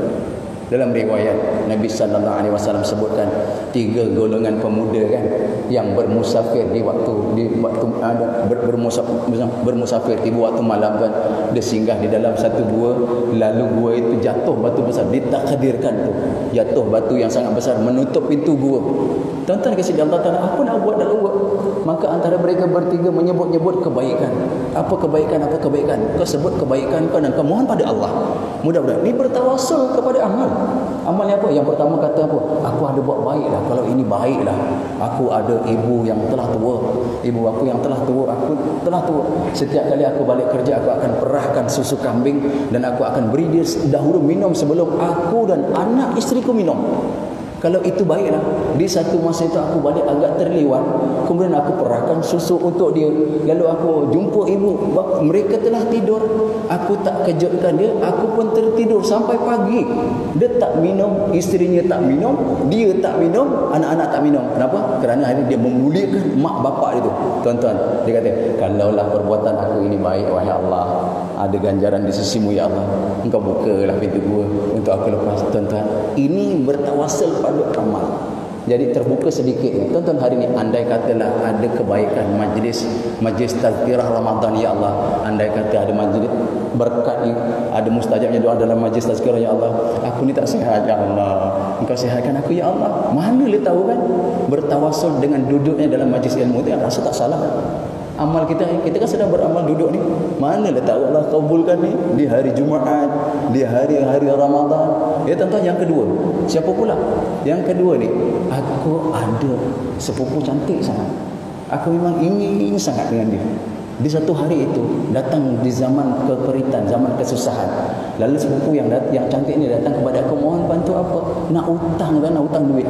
Dalam riwayat Nabi sallallahu alaihi wasallam sebutkan 3 golongan pemuda kan yang bermusafir di waktu bermusafir tiba waktu malam kan, dia singgah di dalam satu gua, lalu gua itu jatuh batu besar, ditakdirkan tu jatuh batu yang sangat besar menutup pintu gua. Tuan-tuan kasih Allah Ta'ala, apa nak buat dalam gua? Maka antara mereka bertiga menyebut-nyebut kebaikan. Apa kebaikan? Kau sebut kebaikan kau dan kau mohon pada Allah. Mudah-mudahan ini bertawasul kepada amal. Amalnya apa? Yang pertama kata apa? Aku ada buat baiklah. Kalau ini baiklah. Aku ada ibu yang telah tua. Ibu aku yang telah tua. Aku telah tua. Setiap kali aku balik kerja, aku akan perahkan susu kambing dan aku akan beri dia dahulu minum sebelum aku dan anak isteriku minum. Kalau itu baiklah. Di satu masa itu aku balik agak terlewat, kemudian aku perahkan susu untuk dia. Lalu aku jumpa ibu, mereka telah tidur. Aku tak kejutkan dia, aku pun tertidur sampai pagi. Dia tak minum, isterinya tak minum, dia tak minum, anak-anak tak minum. Kenapa? Kerana hari dia memuliakan mak bapak itu. Tuan-tuan, dia kata, kalaulah perbuatan aku ini baik, wahai Allah, ada ganjaran di sisimu ya Allah, engkau bukalah pintu gua untuk aku lepas. Tuan-tuan, ini bertawasul pada amal. Jadi terbuka sedikit. Tuan-tuan, hari ini andai katalah ada kebaikan majlis tazkirah Ramadan ya Allah, andai kata ada majlis berkat ni, ada mustajabnya doa dalam majlis tazkirah ya Allah, aku ni tak sihat ya Allah, engkau sihatkan aku ya Allah. Mana boleh tahu kan? Bertawasul dengan duduknya dalam majlis ilmu itu, rasa tak salah kan? Amal kita kan sedang beramal duduk ni. Mana letak Allah kabulkan ni? Di hari Jumaat, di hari-hari Ramadan. Ya tuan-tuan, yang kedua. Siapa pula? Yang kedua ni, aku ada sepupu cantik sangat. Aku memang ingin sangat dengan dia. Di satu hari itu datang di zaman keperitan, zaman kesusahan. Lalu sepupu yang cantik ni datang kepada aku, mohon bantu apa? Nak hutang kan, nak hutang duit.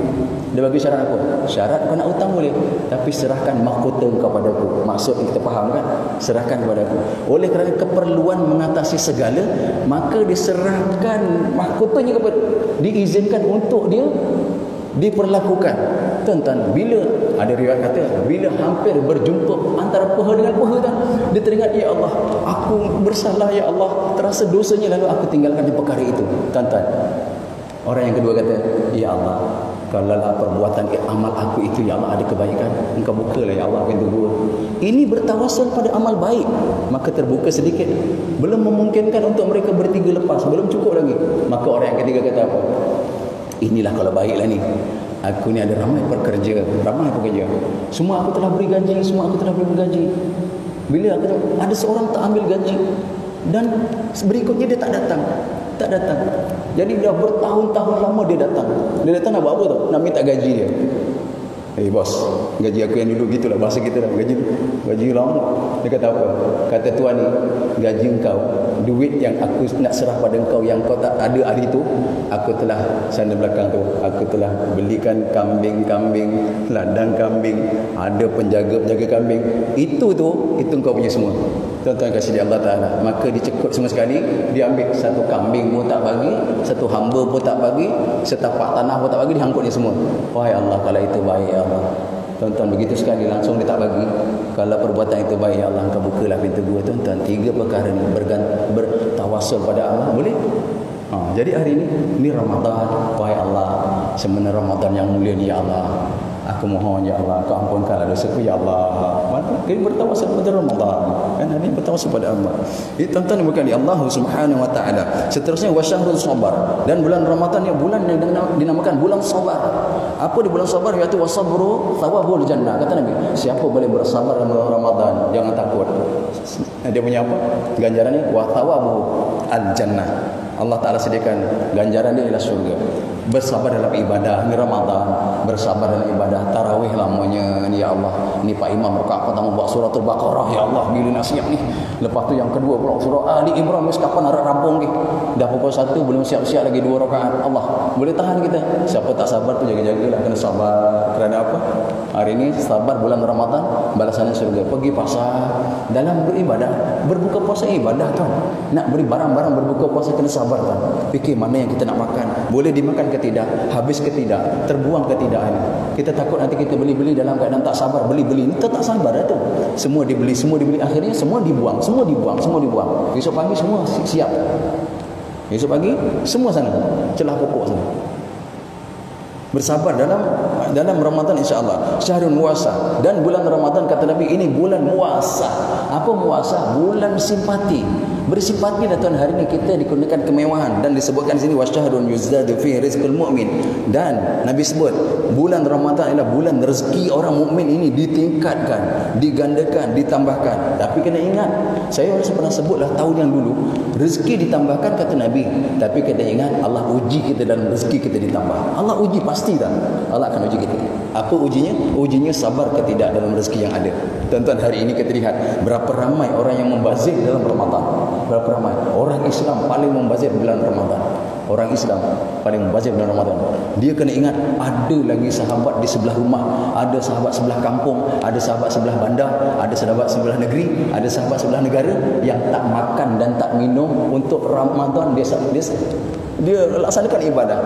Dia bagi syarat aku. Syarat kau nak hutang boleh, tapi serahkan mahkota kau padaku. Maksud kita faham kan? Serahkan kepada aku. Oleh kerana keperluan mengatasi segala, maka diserahkan mahkotanya kepada, diizinkan untuk dia diperlakukan. Tuan-tuan, bila ada riwayat kata, bila hampir berjumpa antara peha dengan peha tu, dia teringat, ya Allah, aku bersalah ya Allah, terasa dosanya, lalu aku tinggalkan perkara itu. Tuan-tuan, orang yang kedua kata, ya Allah, kalau perbuatan amal aku itu ya Allah ada kebaikan, engkau bukalah ya Allah pintu gua. Ini bertawasul pada amal baik, maka terbuka sedikit. Belum memungkinkan untuk mereka bertiga lepas, belum cukup lagi. Maka orang yang ketiga kata apa? Inilah kalau baiklah ni. Aku ni ada ramai pekerja. Semua aku telah beri gaji, Bila aku ada seorang tak ambil gaji, dan berikutnya dia tak datang. Jadi dah bertahun-tahun lama dia datang. Dia datang nak buat apa tau? Nak minta gaji dia. Bos, gaji aku yang dulu gitulah bahasa kita dah. Gaji lama. Dia kata apa? Kata tuan ni, gaji engkau, duit yang aku nak serah pada engkau yang kau tak ada hari tu, aku telah sana belakang tu, aku telah belikan kambing, ladang kambing, ada penjaga kambing. Itu engkau punya semua. Tuan-tuan kasih dia Allah Ta'ala. Maka dicekut semua sekali. Dia ambil satu kambing pun tak bagi, satu hamba pun tak bagi, setapak tanah pun tak bagi, dihangkut dia semua. Wahai Allah, kalau itu baik ya Allah. Tuan-tuan, begitu sekali langsung dia tak bagi. Kalau perbuatan itu baik ya Allah, engkau bukalah pintu gua. Tuan-tuan, 3 perkara ni bertawasul pada Allah. Boleh? Jadi hari ini Ramadan. Wahai Allah, sebenarnya Ramadan yang mulia ni ya Allah, aku mohon ya Allah, kau ampunkanlah dosaku ya Allah. Kita bertawasul pada Ramadan. Kan ini bertawasul pada Allah. Ini tuan-tuan bukan di Allah Subhanahu wa taala. Seterusnya wasyahrul sabar. Dan bulan Ramadan ni bulan yang dinamakan bulan sabar. Apa di bulan sabar? Iaitu wasabru thawabul jannah. Kata Nabi, siapa boleh bersabar dalam bulan Ramadan, jangan takut. Dia punya apa? Ganjarannya wa thawabu al jannah. Allah Ta'ala sediakan ganjaran dia ialah syurga. Bersabar dalam ibadah ni Ramadan, bersabar dalam ibadah tarawih lamanya ni ya Allah. Ni Pak Imam rakaat pertama buat suratul Baqarah ya Allah, bila nak siap ni. Lepas tu yang kedua pula surah Ali Imran, mesti kapan nak rampung ni. Dah pukul 1 belum siap-siap lagi 2 rakaat. Allah boleh tahan kita. Siapa tak sabar tu jaga-jagalah, kena sabar. Kerana apa? Hari ini sabar bulan Ramadan, balasannya surga. Pergi pasar dalam beribadah, berbuka puasa ibadah tuan. Nak beri barang-barang berbuka puasa kena sabar tuan. Fikir mana yang kita nak makan, boleh dimakan ke tidak, habis ke tidak, terbuang ke tidak ini. Kita takut nanti kita beli-beli dalam keadaan tak sabar, beli-beli itu tak sabar itu. Semua dibeli, akhirnya semua dibuang. Besok pagi semua siap. Besok pagi semua sana celah pokok sana. Bersabar dalam Ramadan insya-Allah. Syahrul muasa, dan bulan Ramadan kata Nabi ini bulan muasa. Apa muasa? Bulan simpati. Bersimpati dah tuan, hari ini kita digunakan kemewahan dan disebutkan di sini wasyahrun yuzdadu fi rizqul mu'min. Dan Nabi sebut bulan Ramadan adalah bulan rezeki orang mukmin ini ditingkatkan, digandakan, ditambahkan. Tapi kena ingat, saya pernah sebutlah tahun yang dulu, rezeki ditambahkan kata Nabi, tapi kena ingat Allah uji kita dalam rezeki kita ditambah. Allah uji pasti tak? Allah akan uji kita. Apa ujinya? Ujinya sabar ke tidak dalam rezeki yang ada. Tuan-tuan, hari ini kita lihat berapa ramai orang yang membazir dalam Ramadan. Berapa ramai orang Islam paling membazir bulan Ramadan. Orang Islam paling membazir bulan Ramadan. Dia kena ingat ada lagi sahabat di sebelah rumah, ada sahabat sebelah kampung, ada sahabat sebelah bandar, ada sahabat sebelah negeri, ada sahabat sebelah negara yang tak makan dan tak minum untuk Ramadan. Dia laksanakan ibadah,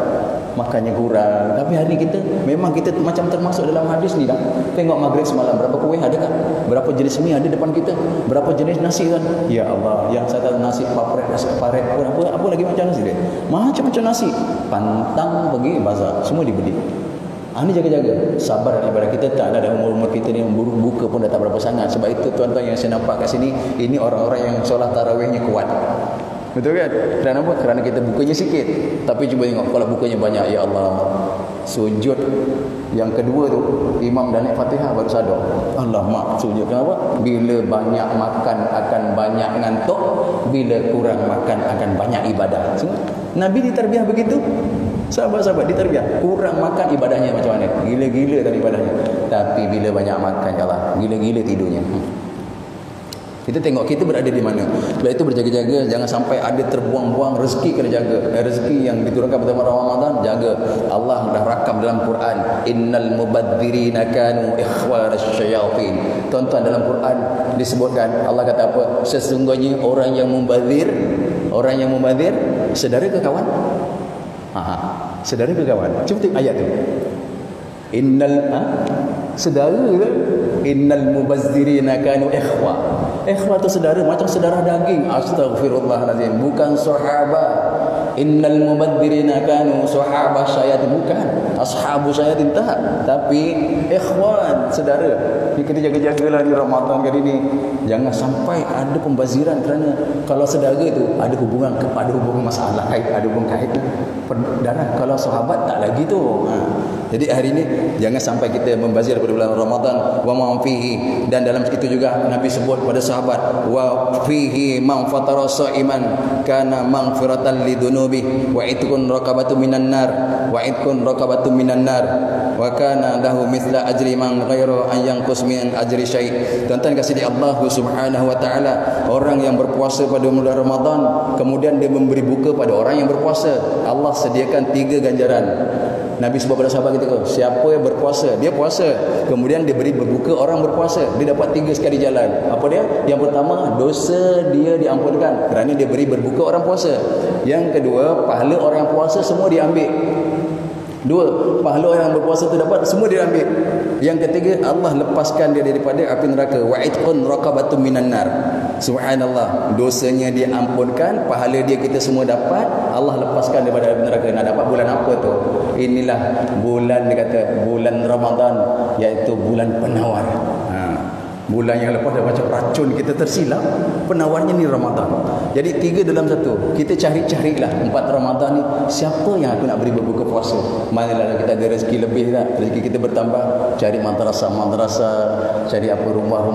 makannya kurang. Tapi hari kita memang kita macam termasuk dalam hadis ni dah. Tengok maghrib semalam berapa kuih ada kan? Berapa jenis mie ada depan kita? Berapa jenis nasi kan? Ya Allah, yang saya tahu nasi papret, nasi paret pun apa lagi macam nasi dia. Macam-macam nasi. Pantang pergi bazar, semua dibeli. Ini jaga-jaga. Sabar dalam ibadah kita tak ada umur-umur kita ni burung buka pun dah tak berapa sangat. Sebab itu tuan-tuan yang saya nampak kat sini, ini orang-orang yang solat tarawihnya kuat. Betul kan? Kerana apa? Kerana kita bukanya sikit. Tapi cuba tengok, kalau bukanya banyak, ya Allah, sujud yang kedua tu imam dah naik Fatihah baru sadar. Allah mak sujud. Kenapa? Bila banyak makan akan banyak ngantuk, bila kurang makan akan banyak ibadah. So, Nabi diterbiah begitu. Sahabat-sahabat diterbiah. Kurang makan ibadahnya macam mana? Gila-gila tadi ibadahnya. Tapi bila banyak makan, ya Allah, gila-gila tidurnya. Kita tengok kita berada di mana. Sebab itu berjaga-jaga, jangan sampai ada terbuang-buang rezeki, kena jaga. Rezeki yang diturunkan pada Ramadan, jaga. Allah dah rakam dalam Quran, innal mubadzirina kanu ikhwanas syayatin. Tuan-tuan, dalam Quran disebutkan, Allah kata apa? Sesungguhnya orang yang mubadzir, saudara ke kawan? Saudara ke kawan? Cuba tengok ayat tu. Saudara ke? Innal mubazzirina kanu ikhwa. Ikhwa tu saudara, macam saudara daging. Astaghfirullahalazim, bukan sahabat. Innal mubazzirina kanu sahabah syayatin, bukan ashabu syayatin, tak, tapi ikhwan, saudara. Ni kita jaga-jagalah di Ramadan kali ni. Jangan sampai ada pembaziran, kerana kalau saudara tu ada hubungan masalah kait, ada hubungan kait darah. Kalau sahabat tak lagi tu. Jadi hari ini jangan sampai kita membazir pada bulan Ramadan. Wa ma fihi, dan dalam itu juga Nabi sebut pada sahabat, wa fihi man fatara shaiman kana maghfiratan lidunubi wa itqun raqabatu minan nar wa kana lahu mithla ajri man ghairu an yanqus min ajri syai'. Tuan-tuan kasih di Allah Subhanahu wa taala, orang yang berpuasa pada bulan Ramadan kemudian dia memberi buka pada orang yang berpuasa, Allah sediakan 3 ganjaran. Nabi sebut pada sahabat kita, siapa yang berpuasa, dia puasa, kemudian dia beri berbuka orang berpuasa, dia dapat 3 sekali jalan. Apa dia? Yang pertama, dosa dia diampunkan kerana dia beri berbuka orang puasa. Yang kedua, pahala orang yang puasa semua diambil. 2, pahala orang yang berpuasa tu dapat, semua dia ambil. Yang ketiga, Allah lepaskan dia daripada api neraka. Wa itqun raqabatum minan nar. Subhanallah, dosanya dia ampunkan, pahala dia kita semua dapat, Allah lepaskan daripada api neraka. Nak dapat bulan apa tu? Inilah bulan, dia kata bulan Ramadan, iaitu bulan penawar. Bulan yang lepas dah macam racun, kita tersilap. Penawarnya ni Ramadan. Jadi 3 dalam 1. Kita cari-carilah 4 Ramadan ni, siapa yang aku nak beri berbuka puasa. Manalah kita ada rezeki lebih tak, rezeki kita bertambah, cari madrasah, cari apa rumah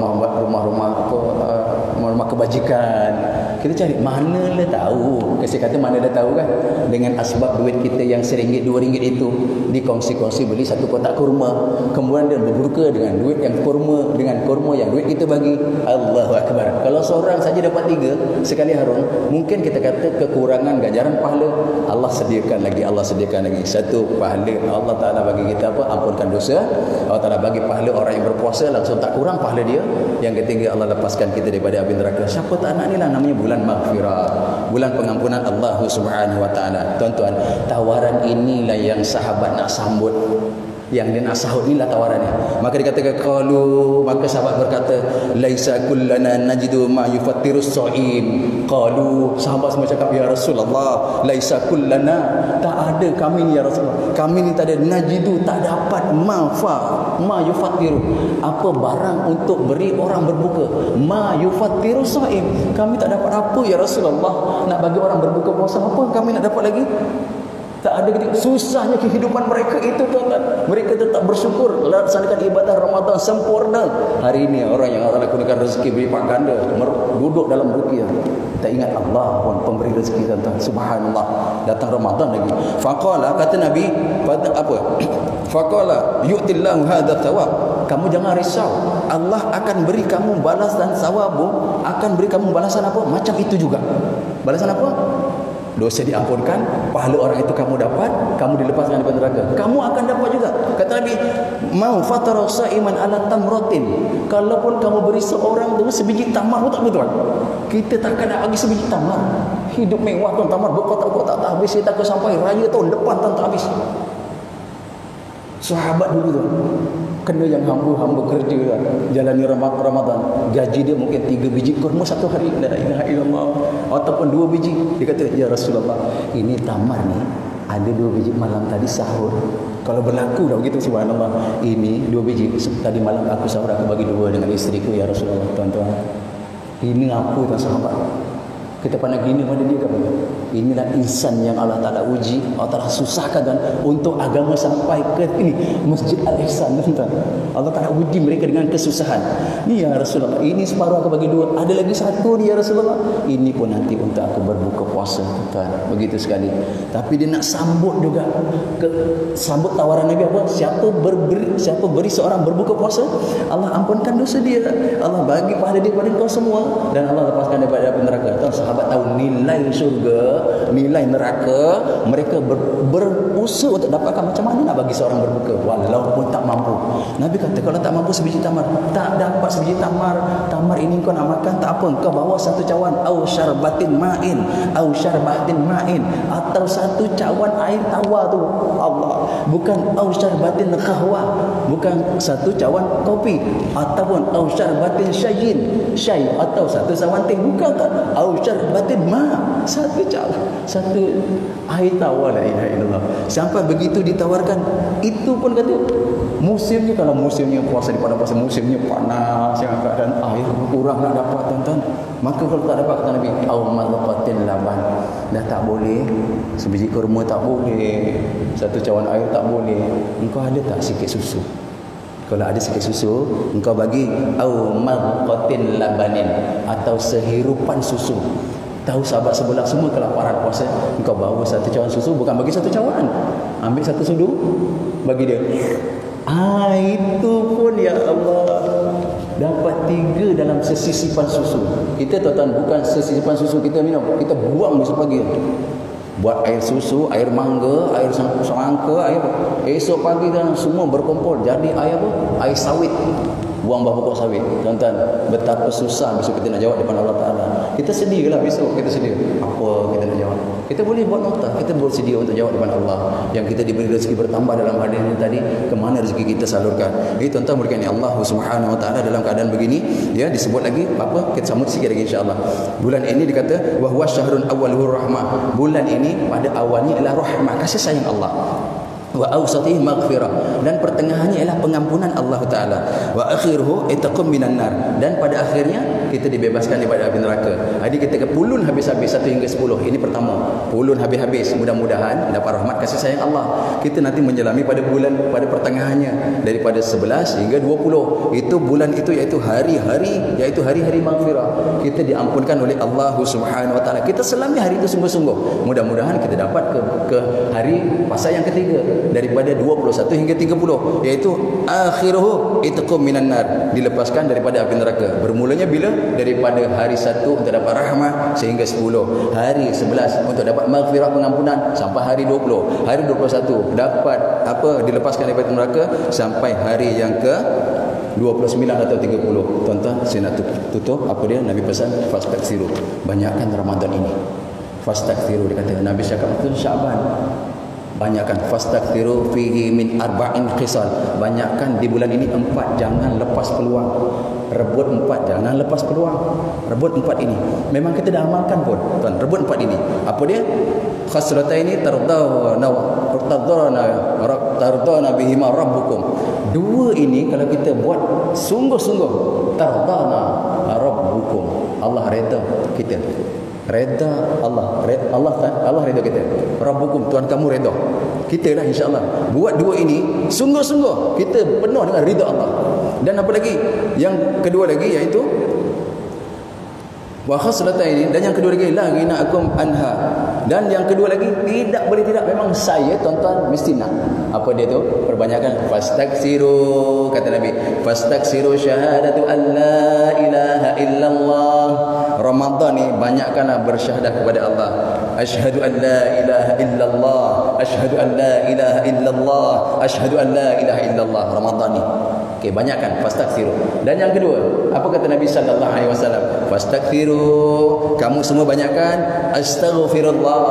kebajikan. Kita cari, manalah tahu. Saya kata manalah tahu kan, dengan asbab duit kita yang RM1, RM2 itu dikongsi-kongsi beli 1 kotak kurma, kemudian dia berbuka dengan duit yang kurma, dengan kurma yang duit kita bagi. Allahu Akbar. Kalau seorang saja dapat 3 sekali harum, mungkin kita kata kekurangan ganjaran pahala. Allah sediakan lagi 1 pahala. Allah Ta'ala bagi kita apa? Ampunkan dosa. Allah Ta'ala bagi pahala orang yang berpuasa, langsung tak kurang pahala dia. Yang ketiga, Allah lepaskan kita daripada api neraka. Siapa tak nak ni lah, namanya bulan maghfirah, bulan pengampunan Allah Subhanahu wa taala. Tuan-tuan, tawaran inilah yang sahabat nak sambut. Yang dia nak sahut inilah tawarannya. Maka dikatakan qalu, maka sahabat berkata, laisa kullana najidu ma yufattirus shaim. Qalu, sahabat semua cakap, ya Rasulullah, laisa kullana, tak ada kami ni ya Rasulullah, kami ni tak ada, najidu, tak dapat ma yufattiru, apa barang untuk beri orang berbuka. Ma yufattirus shaim, kami tak dapat apa ya Rasulullah, nak bagi orang berbuka puasa, apa kami nak dapat lagi? Tak ada ketika. Susahnya kehidupan mereka itu, tuan-tuan. Mereka tetap bersyukur, laksanakan ibadah Ramadan sempurna. Hari ini orang yang Allah kurniakan rezeki berlipat ganda, duduk dalam rupiah, tak ingat Allah pun pemberi rezeki, tuan-tuan. Subhanallah, datang Ramadan lagi. Faqala, kata Nabi, apa? Faqala yu'tillahu hadza thawab. Kamu jangan risau, Allah akan beri kamu balasan sawabu, akan beri kamu balasan apa? Macam itu juga. Balasan apa? Dosa diampunkan, pahala orang itu kamu dapat, kamu dilepaskan daripada neraka, kamu akan dapat juga. Kata Nabi, mau fatara saiman ala tamratin, kalaupun kamu beri seorang tu sebiji tamar pun tak betul. Kita takkan nak bagi sebiji tamar. Hidup mewah tuan, tamar berkotak-kotak tak habis, kita takkan sampai raya tahun depan tak habis. Sahabat dulu tu kena yang hamba-hamba kerja jalani Ramadan, gaji dia mungkin 3 biji kurma satu hari, la ilaha illallah, ataupun 2 biji. Dia kata, ya Rasulullah, ini tamar ni ada 2 biji malam tadi sahur. Kalau berlaku dah begitu, subhanallah, ini 2 biji tadi malam aku sahur, aku bagi 2 dengan isteriku ya Rasulullah. Tuan-tuan, ini apa tuan sahabat? Kita pandang gini pada dia kan. Inilah insan yang Allah Ta'ala uji, Allah Ta'ala susahkan kan untuk agama sampai ke ini Masjid Al-Ihsan, tuan. Allah Ta'ala uji mereka dengan kesusahan. Ni ya Rasulullah, ini separuh aku bagi dua, ada lagi satu ni ya Rasulullah, ini pun nanti untuk aku berbuka puasa, tuan. Begitu sekali. Tapi dia nak sambut juga sambut tawaran Nabi apa? Siapa beri seorang berbuka puasa, Allah ampunkan dosa dia, Allah bagi pahala dia pada kau semua, dan Allah lepaskan daripada api neraka. Tuan, sahabat tahu nilai syurga, nilai neraka, mereka berusaha untuk dapatkan macam mana nak bagi seorang berbuka walaupun tak mampu. Nabi kata kalau tak mampu sebiji tamar, tak dapat sebiji tamar ini kau nak makan tak apa, kau bawa satu cawan au syarbatin ma'in atau satu cawan air tawar tu. Allah, bukan au syarbatin qahwa, bukan satu cawan kopi, ataupun au syarbatin syai atau satu cawan teh, bukan tak au syarbatin ma, satu air tawar. La ilaha illallah. Sampai begitu ditawarkan, itu pun kata musimnya, kalau musimnya puasa di pada puasa musimnya panas yang keadaan air kurang nak dapat, tuan-tuan, maka kalau tak dapat, kata Nabi, au malqatin laban, dah tak boleh, sebiji kurma tak boleh, satu cawan air tak boleh, engkau ada tak sikit susu? Kalau ada sikit susu, engkau bagi au malqatin labanin, atau sehirupan susu. Tahu sahabat sebelah semua kelaparan puasa, engkau bawa satu cawan susu, bukan bagi satu cawan, ambil satu sudu bagi dia. Itu pun ya Allah, dapat 3 dalam sesisipan susu. Kita tuan-tuan, bukan sesisipan susu kita minum, kita buang besok pagi. Buat air susu, air mangga, air semangka, air esok pagi dan semua berkumpul jadi air apa? Air sawit. Buang pokok sawit. Tuan-tuan, betapa susah besok kita nak jawab depan Allah Ta'ala. Kita sedih lah besok, kita sedih. Apa kita nak jawab? Kita boleh buat nota, kita bersedia untuk jawab depan Allah. Yang kita diberi rezeki bertambah dalam hadis ini tadi, kemana rezeki kita salurkan? Ini tuan-tuan berkaitan Allah Subhanahu Wa Ta'ala dalam keadaan begini, ya, disebut lagi apa? Kita sambut sikit lagi insya-Allah. Bulan ini dikata wa huwa syahrun awwaluhu rahmah. Bulan ini pada awalnya adalah rahmah, kasih sayang Allah. Wa awsatihi maghfirah, dan pertengahannya ialah pengampunan Allah Ta'ala. Wa akhiruhu itaqum minan nar, dan pada akhirnya kita dibebaskan daripada api neraka. Jadi kita ke pulun habis-habis 1 hingga 10. Ini pertama, pulun habis-habis, mudah-mudahan dapat rahmat kasih sayang Allah. Kita nanti menyelami pada bulan, pada pertengahannya, daripada 11 hingga 20. Itu bulan itu, iaitu hari-hari, iaitu hari-hari maghfirah. Kita diampunkan oleh Allah Subhanahu Wa Ta'ala. Kita selami hari itu sungguh-sungguh. Mudah-mudahan kita dapat ke hari fasa yang ketiga, daripada 21 hingga 30, iaitu akhiruhu itqum minan nar, dilepaskan daripada api neraka. Bermulanya bila? Daripada hari 1 untuk dapat rahmah sehingga 10, hari 11 untuk dapat maghfirah, pengampunan, sampai hari 20, hari 21 dapat apa? Dilepaskan daripada neraka sampai hari yang ke 29 atau 30. Tuan-tuan, saya nak tutup apa dia Nabi pesan, fastaghfiru, banyakkan Ramadan ini. Fastaghfiru, dia kata Nabi cakap betul, Syaban banyakkan, fastaghfiru fihi min arba'in khisal, banyakkan di bulan ini 4, jangan lepas peluang. Rebut 4, jangan lepas peluang. Rebut 4 ini. Memang kita dah amalkan pun, tuan, rebut 4 ini. Apa dia? Khaslataini tardana bihima rabbukum. 2 ini kalau kita buat sungguh-sungguh, tardana rabbukum, Allah redha kita. Reda Allah reda kita. Rabbukum, Tuhan kamu reda kita lah, insya-Allah. Buat 2 ini sungguh-sungguh, kita penuh dengan ridha Allah. Dan apa lagi? Yang kedua lagi iaitu wa khaslataini, dan yang kedua lagi la ghinakum anha, dan yang kedua lagi tidak boleh tidak, memang saya tuan-tuan mesti nak. Apa dia tu? Perbanyakkan fastaghfiru, kata Nabi, fastaghfiru syahadatu an la ilaha illallah. Ramadan ni banyakkanlah bersyahadah kepada Allah. Asyhadu an la ilaha illallah, asyhadu an la ilaha illallah, asyhadu an la ilaha illallah. Ramadan ni okey, banyakkan fastaghfiru. Dan yang kedua, apa kata Nabi sallallahu alaihi wasallam? Fastaghfiru, kamu semua banyakkan astaghfirullah.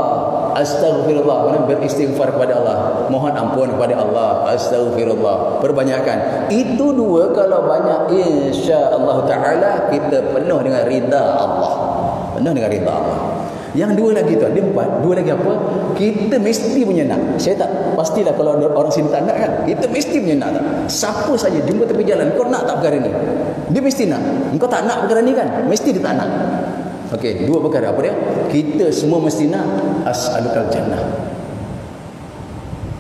Astaghfirullah, mana beristighfar kepada Allah, mohon ampun kepada Allah. Astaghfirullah, perbanyakkan. Itu 2 kalau banyak, insya-Allah taala kita penuh dengan ridha Allah. Penuh dengan ridha Allah. Yang 2 lagi tu, ada 4. 2 lagi apa? Kita mesti punya nak. Saya tak pastilah kalau orang sini tak nak kan. Kita mesti punya nak tak? Siapa saja jumpa tepi jalan, kau nak tak perkara ni? Dia mesti nak. Engkau tak nak perkara ni kan? Mesti dia tak nak. Okey, dua perkara. Apa dia? Kita semua mesti nak as'alukal jannah.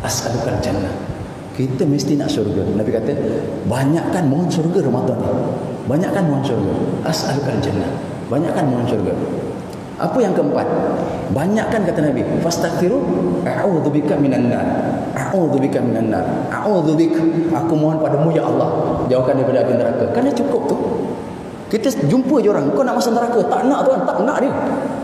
As'alukal jannah. Kita mesti nak syurga. Nabi kata, banyakkan mohon syurga Ramadan ni. Banyakkan mohon syurga. As'alukal jannah. Banyakkan mohon syurga. Apa yang keempat? Banyakkan kata Nabi, fastaghfiru a'udzubika minan nar. A'udzubika minan nar. A'udzubik, aku mohon padamu ya Allah, jauhkan daripada api neraka. Kan dah cukup tu. Kita jumpa je orang, kau nak masuk neraka? Tak nak tuan, tak nak dia.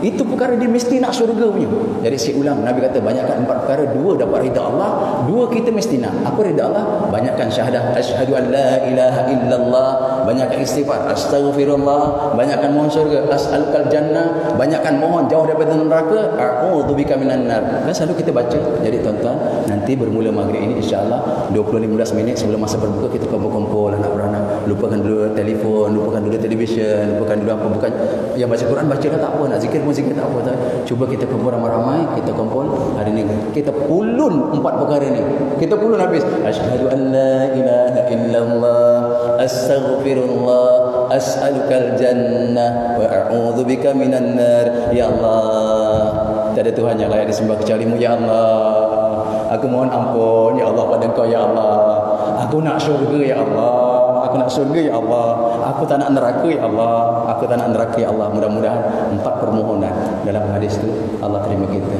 Itu perkara dia mesti nak syurga punya. Jadi si ulang, Nabi kata banyakkan 4 perkara, 2 dapat ridha Allah, 2 kita mesti nak. Apa ridha Allah? Banyakkan syahadah, asyhadu an la ilaha illallah, banyakkan istighfar, astaghfirullah, banyakkan mohon syurga, as'alukal jannah, banyakkan mohon jauh daripada neraka, a'udzubika minan nar. Kan selalu kita baca. Jadi tuan-tuan, nanti bermula maghrib ini insya-Allah 20-15 minit sebelum masa berbuka kita kumpul-kumpul anak beranak. Lupakan dulu telefon, lupakan dulu televisyen, lupakan dulu apa, bukan yang baca Quran baca dah tak apa, nak zikir pun zikir tak apa tak. Cuba kita kumpul ramai-ramai, kita kumpul hari ni kita pulun 4 perkara ni. Kita pulun habis. Asyhadu an la ilaha illallah, astaghfirullah, as'alukal jannah wa a'udzubika minan nar. Ya Allah, tak ada Tuhan yang layak disembah kecuali-Mu ya Allah. Aku mohon ampun ya Allah pada Engkau ya Allah. Aku nak syurga ya Allah. Aku nak syurga ya Allah. Aku tak nak neraka ya Allah. Aku tak nak neraka ya Allah. Mudah-mudahan 4 permohonan dalam hadis tu Allah terima kita.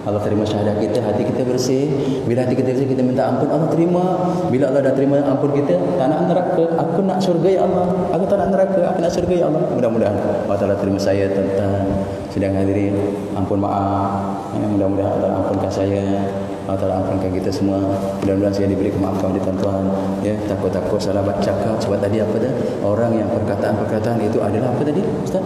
Allah terima syahadah kita, hati kita bersih. Bila hati kita bersih, kita minta ampun, Allah terima. Bila Allah dah terima ampun kita, tak nak neraka. Aku nak syurga ya Allah. Aku tak nak neraka, aku nak syurga ya Allah. Mudah-mudahan Allah Ta'ala terima saya tuan-tuan sidang hadirin. Ampun maaf. Mudah-mudahan Allah ampunkan saya. Allah Ta'ala ampunkan kita semua. Mudah-mudahan saya diberi kemaafan oleh tuan-tuan. Ya, takut-takut salah cakap. Sebab tadi apa dah? Orang yang perkataan-perkataan itu adalah apa tadi, Ustaz?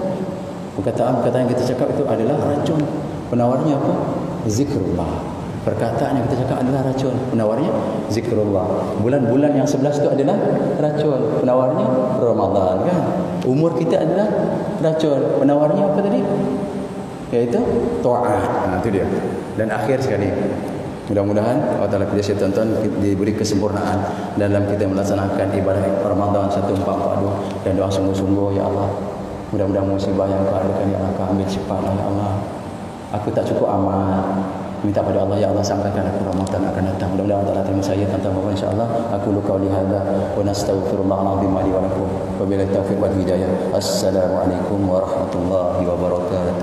Perkataan-perkataan yang kita cakap itu adalah racun. Penawarnya apa? Zikrullah. Perkataan yang kita cakap adalah racun. Penawarnya zikrullah. Bulan-bulan yang 11 itu adalah racun. Penawarnya Ramadan kan. Umur kita adalah racun. Penawarnya apa tadi? Iaitu taat. Itu dia. Dan akhir sekali, mudah-mudahan Allah Ta'ala pilih saya tuan-tuan diberi kesempurnaan dalam kita melaksanakan ibadah Ramadan 1442 dan doa sungguh-sungguh ya Allah. Mudah-mudahan musibah yang Kau adakan ya Allah, Kau ambil cepatlah ya Allah. Aku tak cukup amal. Minta pada Allah ya Allah, sampaikan aku Ramadan akan datang. Mudah-mudahan Allah terima saya tuan-tuan insya-Allah. Aku lu qauli hadza wa nastaghfirullahal azim li wa lakum. Wabillahi taufiq wal hidayah. Assalamualaikum warahmatullahi wabarakatuh.